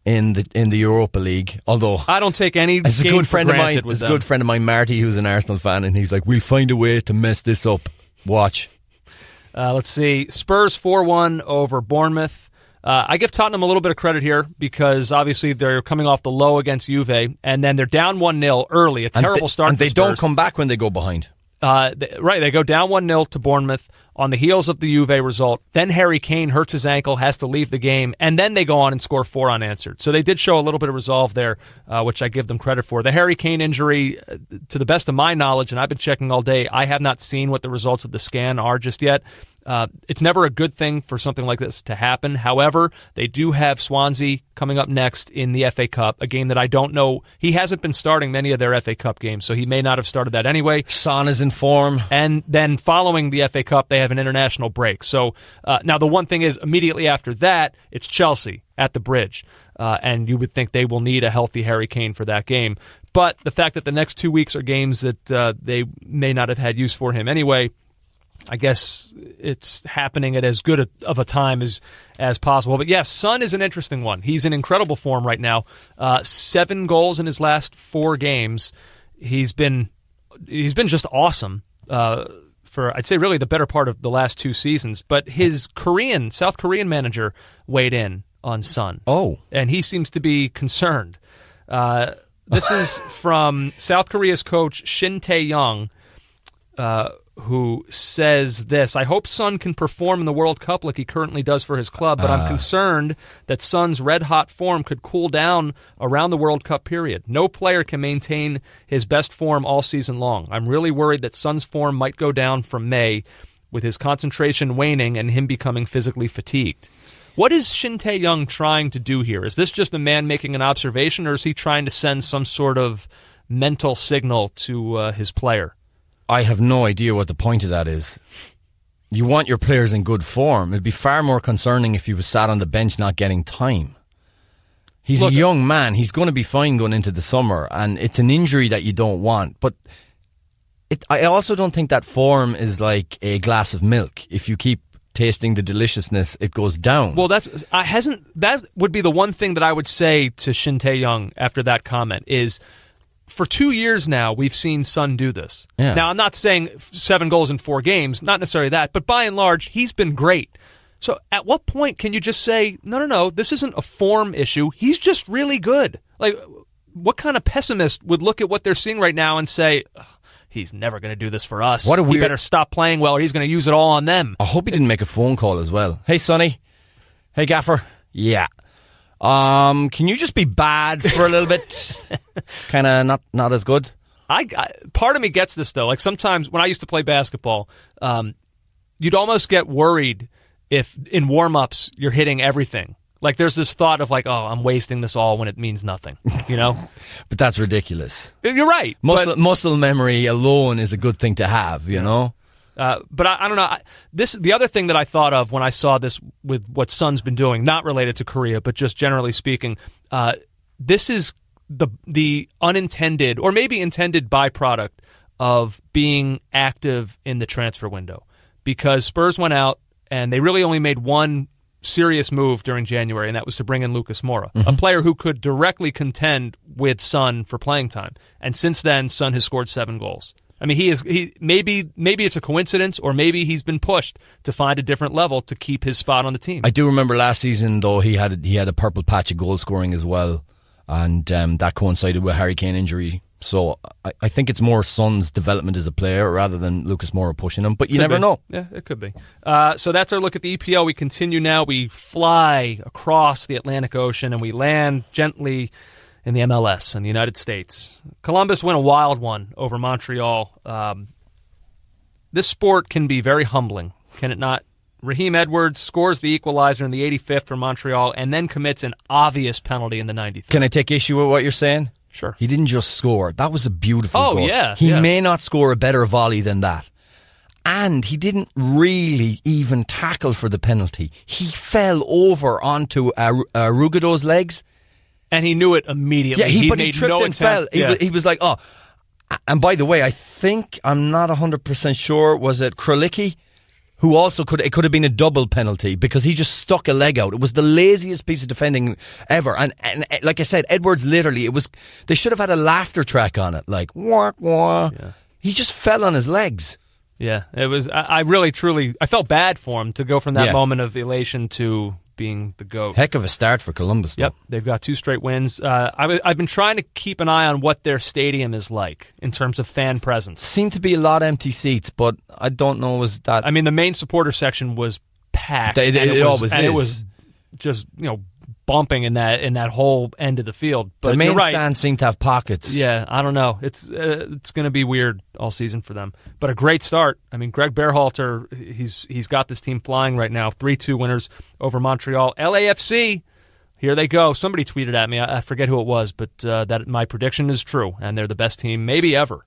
in the Europa League. Although I don't take any as a game good friend for of mine, granted with as a them. good friend of mine, Marty, who's an Arsenal fan, and he's like, "We'll find a way to mess this up." Watch. Let's see. Spurs 4-1 over Bournemouth. I give Tottenham a little bit of credit here because obviously they're coming off the low against Juve, and then they're down 1-0 early. A terrible start. And for they Spurs. don't come back when they go behind. They go down 1-0 to Bournemouth on the heels of the Juve result. Then Harry Kane hurts his ankle, has to leave the game, and then they go on and score 4 unanswered. So they did show a little bit of resolve there, which I give them credit for. The Harry Kane injury, to the best of my knowledge, and I've been checking all day, I have not seen what the results of the scan are just yet. It's never a good thing for something like this to happen. However, they do have Swansea coming up next in the FA Cup, a game that I don't know. He hasn't been starting many of their FA Cup games, so he may not have started that anyway. Son is in form. And then following the FA Cup, they have an international break. So now the one thing is, immediately after that, it's Chelsea at the Bridge. And you would think they will need a healthy Harry Kane for that game. But the fact that the next 2 weeks are games that they may not have had use for him anyway, I guess it's happening at as good of a time as possible. But yes, Son is an interesting one. He's in incredible form right now. 7 goals in his last 4 games. He's been just awesome for, I'd say, really the better part of the last 2 seasons. But his South Korean manager weighed in on Son. Oh. And he seems to be concerned. This is from South Korea's coach Shin Tae-young, who says this: I hope Son can perform in the World Cup like he currently does for his club, but I'm concerned that Son's red-hot form could cool down around the World Cup period. No player can maintain his best form all season long. I'm really worried that Son's form might go down from May with his concentration waning and him becoming physically fatigued. What is Shin Tae-young trying to do here? Is this just a man making an observation, or is he trying to send some sort of mental signal to his player? I have no idea what the point of that is. You want your players in good form. It'd be far more concerning if he was sat on the bench not getting time. He's a young man. He's going to be fine going into the summer, and it's an injury that you don't want. But I also don't think that form is like a glass of milk. If you keep tasting the deliciousness, it goes down. Well, that would be the one thing that I would say to Shin Tae-young after that comment is, for 2 years now, we've seen Son do this. Yeah. Now, I'm not saying 7 goals in 4 games, not necessarily that, but by and large, he's been great. So at what point can you just say, no, this isn't a form issue. He's just really good. Like, what kind of pessimist would look at what they're seeing right now and say, he's never going to do this for us. He better stop playing well or he's going to use it all on them. I hope he didn't make a phone call as well. Hey, Sonny. Hey, Gaffer. Yeah. Can you just be bad for a little bit? Kind of not as good. Part of me gets this though. Like sometimes when I used to play basketball, you'd almost get worried if in warm-ups you're hitting everything. Like there's this thought of like, oh, I'm wasting this all when it means nothing, you know? But that's ridiculous. You're right. Muscle memory alone is a good thing to have, you know? But I don't know. The other thing that I thought of when I saw this with what Son's been doing, not related to Korea, but just generally speaking, this is the unintended or maybe intended byproduct of being active in the transfer window. Because Spurs went out and they really only made one serious move during January, and that was to bring in Lucas Moura, a player who could directly contend with Son for playing time. And since then, Son has scored 7 goals. I mean, maybe it's a coincidence, or maybe he's been pushed to find a different level to keep his spot on the team. I do remember last season, though, he had a purple patch of goal scoring as well, and that coincided with Harry Kane injury. So I think it's more Son's development as a player rather than Lucas Moura pushing him, but you never know. Yeah, it could be. So that's our look at the EPL. We continue now. We fly across the Atlantic Ocean and we land gently in the MLS in the United States. Columbus win a wild one over Montreal. This sport can be very humbling, can it not, Raheem Edwards scores the equalizer in the 85th for Montreal and then commits an obvious penalty in the 93rd. Can I take issue with what you're saying? Sure. He didn't just score. That was a beautiful goal. Yeah. He may not score a better volley than that. And he didn't really even tackle for the penalty. He fell over onto Rugado's legs. And he knew it immediately. Yeah, but he made tripped no and attempt. fell. He was like, oh. And by the way, I think, I'm not 100% sure, was it Kralicki? Who also it could have been a double penalty because he just stuck a leg out. It was the laziest piece of defending ever. And like I said, Edwards literally, they should have had a laughter track on it. Like, wah, wah. Yeah. He just fell on his legs. Yeah, it was. I really, truly, I felt bad for him to go from that moment of elation to being the GOAT. Heck of a start for Columbus, though. Yep, they've got 2 straight wins. I've been trying to keep an eye on what their stadium is like in terms of fan presence. Seemed to be a lot of empty seats, but I don't know was that. I mean, the main supporter section was packed. It always is. And it was just bumping in that whole end of the field. But the main right. stand seemed to have pockets. Yeah, I don't know. It's going to be weird all season for them. But a great start. I mean, Greg Berhalter, he's got this team flying right now. 3-2 winners over Montreal. LAFC, here they go. Somebody tweeted at me. I forget who it was, but that my prediction is true, and they're the best team maybe ever.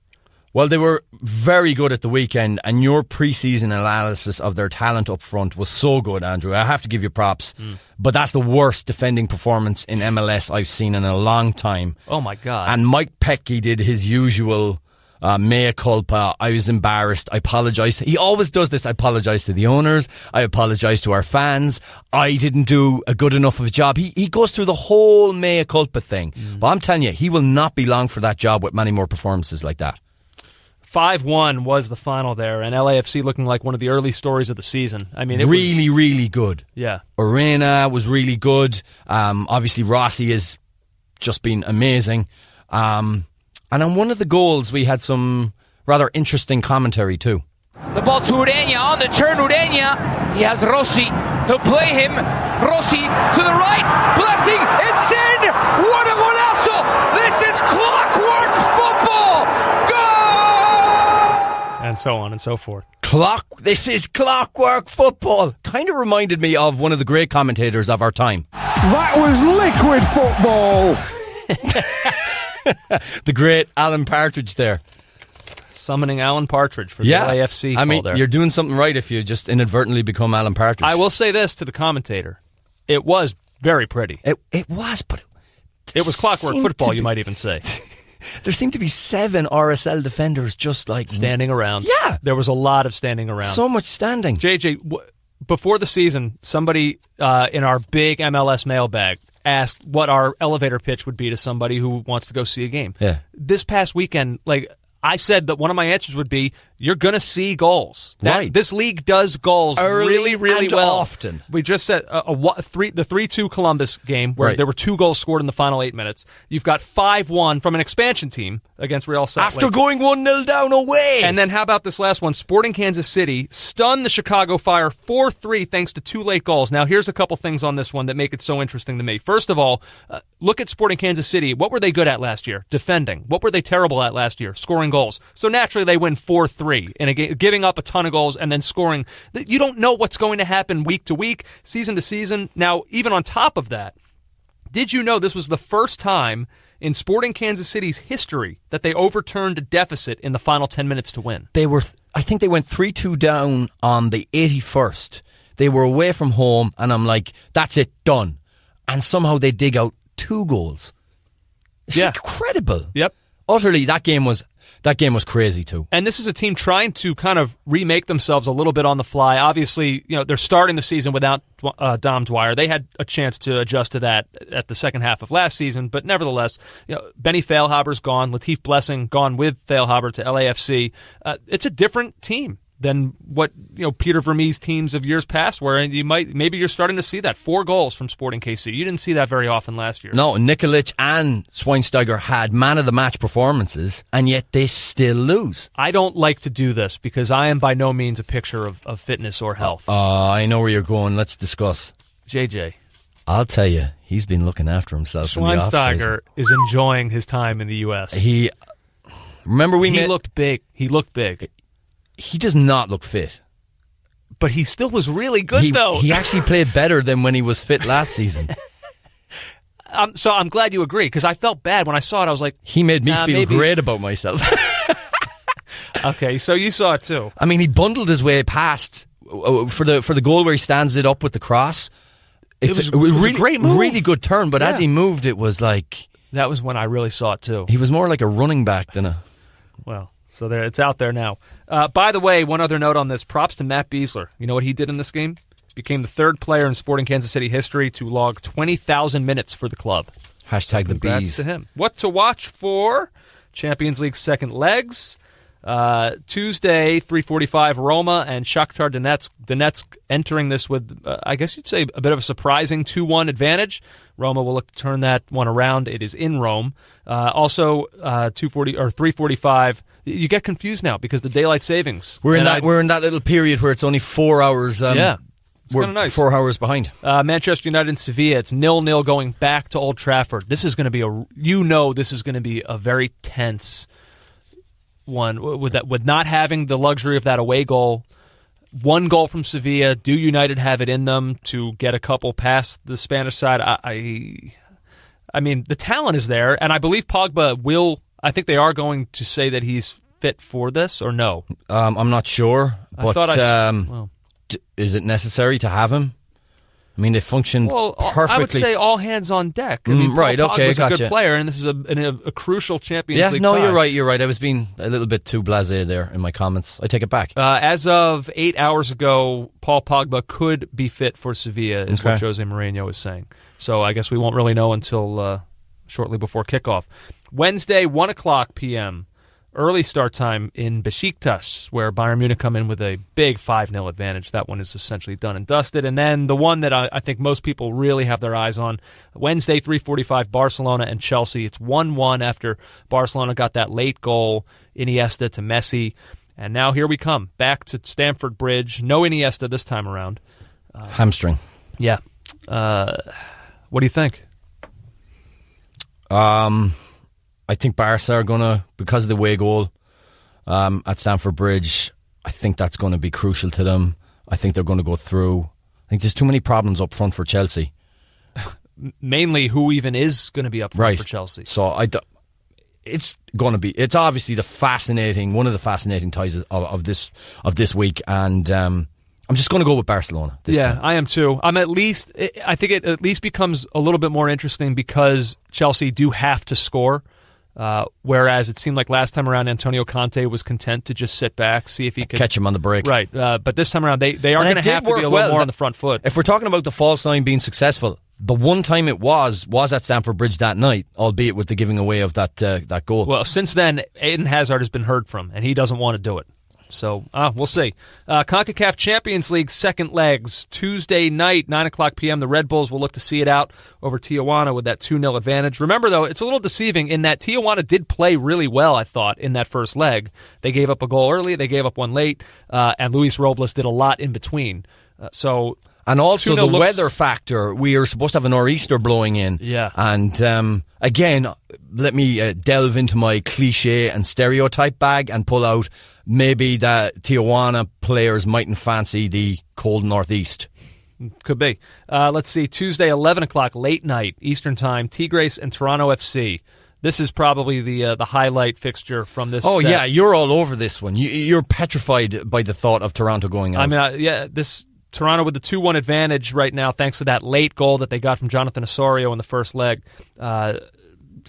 Well, they were very good at the weekend, and your preseason analysis of their talent up front was so good, Andrew. I have to give you props. But that's the worst defending performance in MLS I've seen in a long time. Oh, my God. And Mike Petke did his usual mea culpa. I was embarrassed. I apologise. He always does this. I apologise to the owners. I apologise to our fans. I didn't do a good enough of a job. He goes through the whole mea culpa thing. But I'm telling you, he will not be long for that job with many more performances like that. 5-1 was the final there, and LAFC looking like one of the early stories of the season. I mean, it was really good. Yeah. Arena was really good. Obviously, Rossi has just been amazing. And on one of the goals, we had some rather interesting commentary too. The ball to Ureña, on the turn Ureña. He has Rossi. He'll play him. Rossi to the right. Blessing, it's in! What a golazo! This is clockwork football! Go! And so on and so forth. This is clockwork football. Kind of reminded me of one of the great commentators of our time. That was liquid football. The great Alan Partridge there. Summoning Alan Partridge for the LAFC. I mean, you're doing something right if you just inadvertently become Alan Partridge. I will say this to the commentator. It was very pretty. It was, but it was clockwork football, you might even say. There seemed to be 7 RSL defenders just like standing around. Yeah. There was a lot of standing around. So much standing. JJ, before the season, somebody in our big MLS mailbag asked what our elevator pitch would be to somebody who wants to go see a game. Yeah. This past weekend, I said that one of my answers would be, you're going to see goals. Right. This league does goals really, really and well. often. We just said the 3-2 Columbus game where there were 2 goals scored in the final 8 minutes. You've got 5-1 from an expansion team against Real Salt Lake. After going 1-0 down away. And then how about this last one? Sporting Kansas City stunned the Chicago Fire 4-3 thanks to 2 late goals. Now here's a couple things on this one that make it so interesting to me. First of all, look at Sporting Kansas City. What were they good at last year? Defending. What were they terrible at last year? Scoring goals. So naturally they win 4-3 in a game, giving up a ton of goals and then scoring. You don't know what's going to happen week to week, season to season. Now, even on top of that, did you know this was the first time in Sporting Kansas City's history that they overturned a deficit in the final 10 minutes to win? I think they went 3-2 down on the 81st. They were away from home, and I'm like, that's it, done. And somehow they dig out 2 goals. It's incredible. Yep. Utterly, that game was crazy too. And this is a team trying to kind of remake themselves a little bit on the fly. Obviously, they're starting the season without Dom Dwyer. They had a chance to adjust to that at the second half of last season, but nevertheless, Benny Feilhaber's gone. Latif Blessing gone with Feilhaber to LAFC. It's a different team than what Peter Vermees teams of years past were, and maybe you're starting to see that 4 goals from Sporting KC. You didn't see that very often last year. No, Nikolic and Schweinsteiger had man of the match performances, and yet they still lose. I don't like to do this because I am by no means a picture of fitness or health. I know where you're going. Let's discuss. JJ, I'll tell you, he's been looking after himself. Schweinsteiger is enjoying his time in the U.S. He looked big. He looked big. He does not look fit. But he still was really good, though. He actually played better than when he was fit last season. So I'm glad you agree, because I felt bad when I saw it. I was like, he made me feel great about myself. Okay, so you saw it too. I mean, he bundled his way past for the goal where he stands it up with the cross. It was really, a great move. Really good turn, but as he moved, it was like... That was when I really saw it too. He was more like a running back than a... Well, so there, it's out there now. By the way, one other note on this. Props to Matt Beasler. You know what he did in this game? Became the third player in Sporting Kansas City history to log 20,000 minutes for the club. Hashtag the Congrats bees. to him. What to watch for? Champions League second legs. Tuesday, 3:45, Roma and Shakhtar Donetsk entering this with, I guess you'd say, a bit of a surprising 2-1 advantage. Roma will look to turn that one around. It is in Rome. Also, 3:45. You get confused now because the daylight savings. We're in that little period where it's only 4 hours. It's kind of nice. 4 hours behind. Manchester United and Sevilla. It's 0-0 going back to Old Trafford. This is going to be this is going to be a very tense one with not having the luxury of that away goal. One goal from Sevilla. Do United have it in them to get a couple past the Spanish side? I mean, the talent is there, and I believe Pogba will. I think they are going to say that he's fit for this, or no? I'm not sure. But is it necessary to have him? I mean, they functioned perfectly. I would say all hands on deck. I mean, right, Paul Pogba's gotcha. a good player, and this is a crucial Champions League tie. You're right. I was being a little bit too blasé there in my comments. I take it back. As of 8 hours ago, Paul Pogba could be fit for Sevilla, is what Jose Mourinho is saying. So I guess we won't really know until shortly before kickoff. Wednesday, 1 o'clock p.m., early start time in Besiktas, where Bayern Munich come in with a big 5-0 advantage. That one is essentially done and dusted. And then the one that I think most people really have their eyes on, Wednesday, 3:45, Barcelona and Chelsea. It's 1-1 after Barcelona got that late goal, Iniesta to Messi. And now here we come, back to Stamford Bridge. No Iniesta this time around. Hamstring. Yeah. What do you think? I think Barca are going to, because of the away goal at Stamford Bridge, I think that's going to be crucial to them. I think they're going to go through. I think there's too many problems up front for Chelsea. Mainly who even is going to be up front for Chelsea. So it's going to be, it's obviously one of the fascinating ties of this week, and I'm just going to go with Barcelona this time. I am too. I think it at least becomes a little bit more interesting because Chelsea do have to score. Whereas it seemed like last time around Antonio Conte was content to just sit back, see if he could catch him on the break. Right, but this time around they are going to have to be a little more on the front foot. If we're talking about the false nine being successful, the one time it was at Stamford Bridge that night, albeit with the giving away of that goal. Well, since then, Eden Hazard has been heard from, and he doesn't want to do it. So, we'll see. CONCACAF Champions League second legs, Tuesday night, 9 o'clock p.m. The Red Bulls will look to see it out over Tijuana with that 2-0 advantage. Remember, though, it's a little deceiving in that Tijuana did play really well, I thought, in that first leg. They gave up a goal early, they gave up one late, and Luis Robles did a lot in between. And also the weather factor. We are supposed to have a nor'easter blowing in. Yeah. And again, let me delve into my cliche and stereotype bag and pull out maybe that Tijuana players mightn't fancy the cold northeast. Could be. Let's see. Tuesday, 11 o'clock, late night, Eastern Time, Tigres and Toronto FC. This is probably the highlight fixture from this. Oh, yeah. You're all over this one. You're petrified by the thought of Toronto going out. I mean, this Toronto with the 2-1 advantage right now, thanks to that late goal that they got from Jonathan Osorio in the first leg.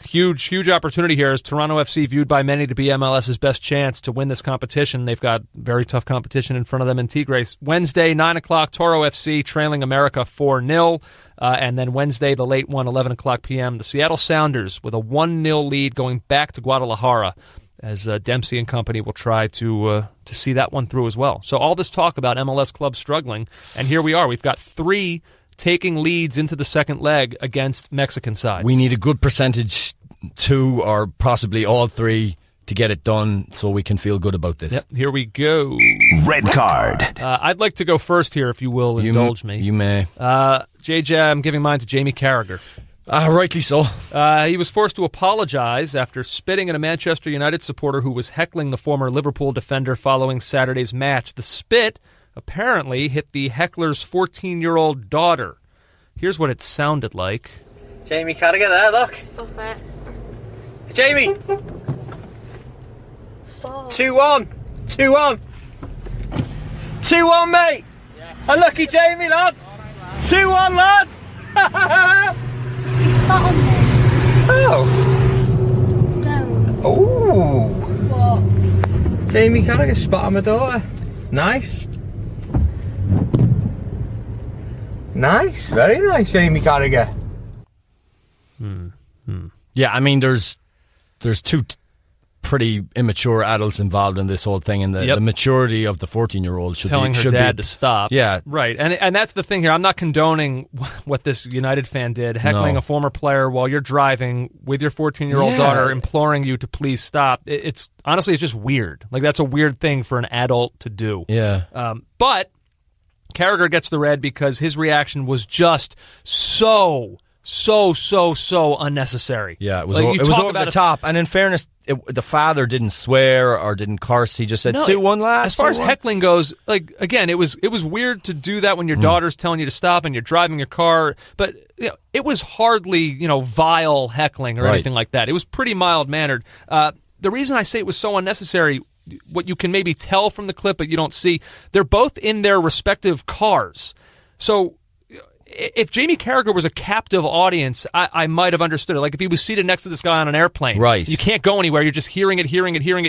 Huge opportunity here as Toronto FC viewed by many to be MLS's best chance to win this competition. They've got very tough competition in front of them in Tigres. Wednesday, 9 o'clock, Toro FC trailing America 4-0. And then Wednesday, the late one, 11 o'clock p.m., the Seattle Sounders with a 1-0 lead going back to Guadalajara as Dempsey and company will try to see that one through as well. So all this talk about MLS clubs struggling, and here we are. We've got 3 taking leads into the second leg against Mexican sides. We need a good percentage, 2 or possibly all 3, to get it done so we can feel good about this. Yep, here we go. Red card. I'd like to go first here, if you will indulge me. You may. JJ, I'm giving mine to Jamie Carragher. Rightly so. He was forced to apologize after spitting at a Manchester United supporter who was heckling the former Liverpool defender following Saturday's match. The spit apparently hit the heckler's 14-year-old daughter. Here's what it sounded like. Jamie Carragher there, look. Stop it. Jamie! Stop. 2-1. 2-1. 2-1, mate. Yeah. Unlucky Jamie, lad. 2-1, lad. You spat on me. Oh. Don't. Oh. What? Jamie Carragher spat on my daughter. Nice. Nice. Very nice, Jamie Carragher. Yeah, I mean, there's two pretty immature adults involved in this whole thing, and the maturity of the 14-year-old should telling her dad to stop. Yeah, right. And that's the thing here. I'm not condoning what this United fan did, heckling a former player while you're driving with your 14-year-old daughter, imploring you to please stop. It's honestly, it's just weird. Like, that's a weird thing for an adult to do. Yeah. But Carragher gets the red because his reaction was just so unnecessary. Yeah, it was over the top. And in fairness, the father didn't swear or didn't curse. He just said, 2-1, lad. As far as heckling goes, like, again, it was weird to do that when your daughter's telling you to stop and you're driving your car. But it was hardly vile heckling or anything like that. It was pretty mild-mannered. The reason I say it was so unnecessary, what you can maybe tell from the clip but you don't see, they're both in their respective cars. So if Jamie Carragher was a captive audience, I might have understood it. Like, if he was seated next to this guy on an airplane, right? You can't go anywhere. You're just hearing it.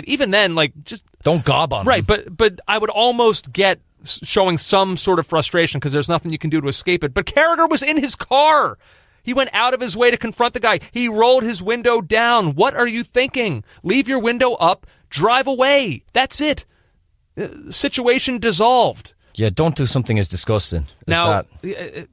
Even then, like, just don't gob on him. Right, but I would almost get showing some sort of frustration because there's nothing you can do to escape it. But Carragher was in his car. He went out of his way to confront the guy. He rolled his window down. What are you thinking? Leave your window up. Drive away. That's it. Situation dissolved. Yeah, don't do something as disgusting as now, that.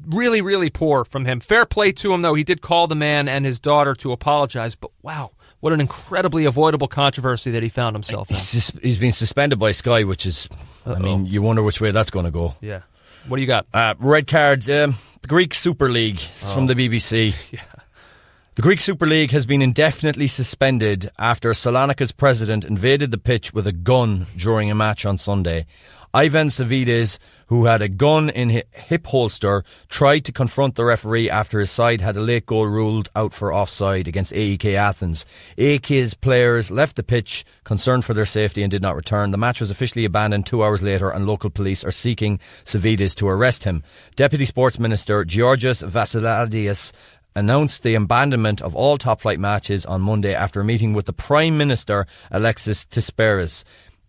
Really, really poor from him. Fair play to him, though. He did call the man and his daughter to apologize. But wow, what an incredibly avoidable controversy that he found himself in. He's been suspended by Sky, which is, I mean, you wonder which way that's going to go. Yeah. What do you got? Red card. The Greek Super League. It's from the BBC. Yeah. The Greek Super League has been indefinitely suspended after Salonik's president invaded the pitch with a gun during a match on Sunday. Ivan Savides, who had a gun in his hip holster, tried to confront the referee after his side had a late goal ruled out for offside against AEK Athens. AEK's players left the pitch, concerned for their safety, and did not return. The match was officially abandoned 2 hours later, and local police are seeking Savides to arrest him. Deputy Sports Minister Georgios Vassiliadis announced the abandonment of all top-flight matches on Monday after a meeting with the Prime Minister Alexis Tsipras.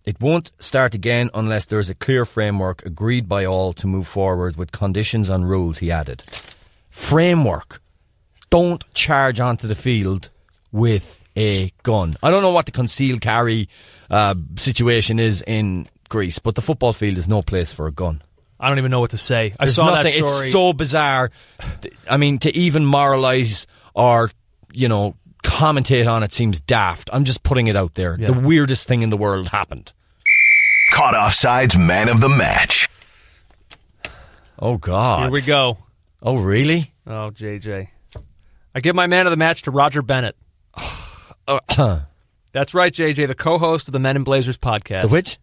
It won't start again unless there is a clear framework agreed by all to move forward with conditions and rules, he added. Framework. Don't charge onto the field with a gun. I don't know what the concealed carry situation is in Greece, but the football field is no place for a gun. I don't even know what to say. There's I saw nothing, that story. It's so bizarre. I mean, to even moralise or, commentate on it seems daft. I'm just putting it out there. Yeah. The weirdest thing in the world happened. Caught Offside's man of the match. Oh, God. Here we go. Oh, really? Oh, JJ. I give my man of the match to Roger Bennett. That's right, JJ, the co-host of the Men in Blazers podcast. The which?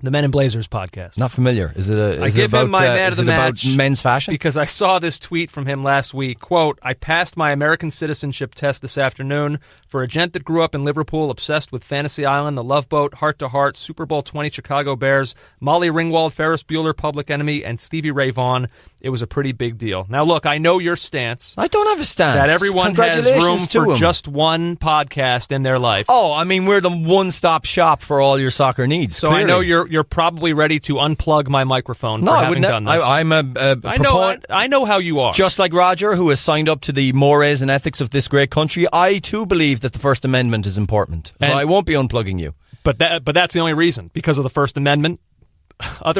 The Men in Blazers podcast. Not familiar. Is it I give him my man of the match about men's fashion? Because I saw this tweet from him last week. Quote, I passed my American citizenship test this afternoon. For a gent that grew up in Liverpool, obsessed with Fantasy Island, The Love Boat, Heart to Heart, Super Bowl 20 Chicago Bears, Molly Ringwald, Ferris Bueller, Public Enemy, and Stevie Ray Vaughan, it was a pretty big deal. Now, look, I know your stance. I don't have a stance. That everyone has room for just one podcast in their life. Oh, I mean, we're the one-stop shop for all your soccer needs. So clearly. I know you're probably ready to unplug my microphone for having done this. I'm a proponent. I know how you are. Just like Roger, who has signed up to the mores and ethics of this great country, I too believe that the First Amendment is important. So I won't be unplugging you. But that's the only reason, because of the First Amendment.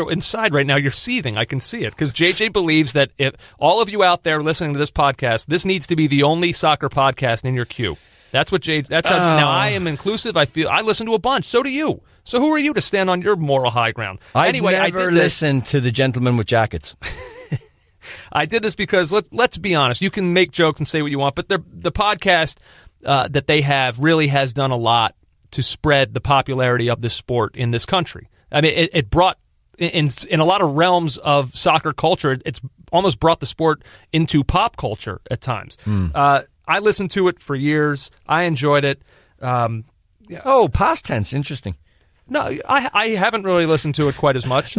Inside right now, you're seething. I can see it, because JJ believes that if all of you out there listening to this podcast, this needs to be the only soccer podcast in your queue. That's what JJ. That's how. Now I am inclusive. I listen to a bunch. So do you. So who are you to stand on your moral high ground? Anyway, I never listened to the gentleman with jackets. I did this because let's be honest. You can make jokes and say what you want, but the podcast that they have really has done a lot to spread the popularity of this sport in this country. I mean, it brought in a lot of realms of soccer culture, it's almost brought the sport into pop culture at times. I listened to it for years. I enjoyed it. Past tense. Interesting. No, I haven't really listened to it quite as much.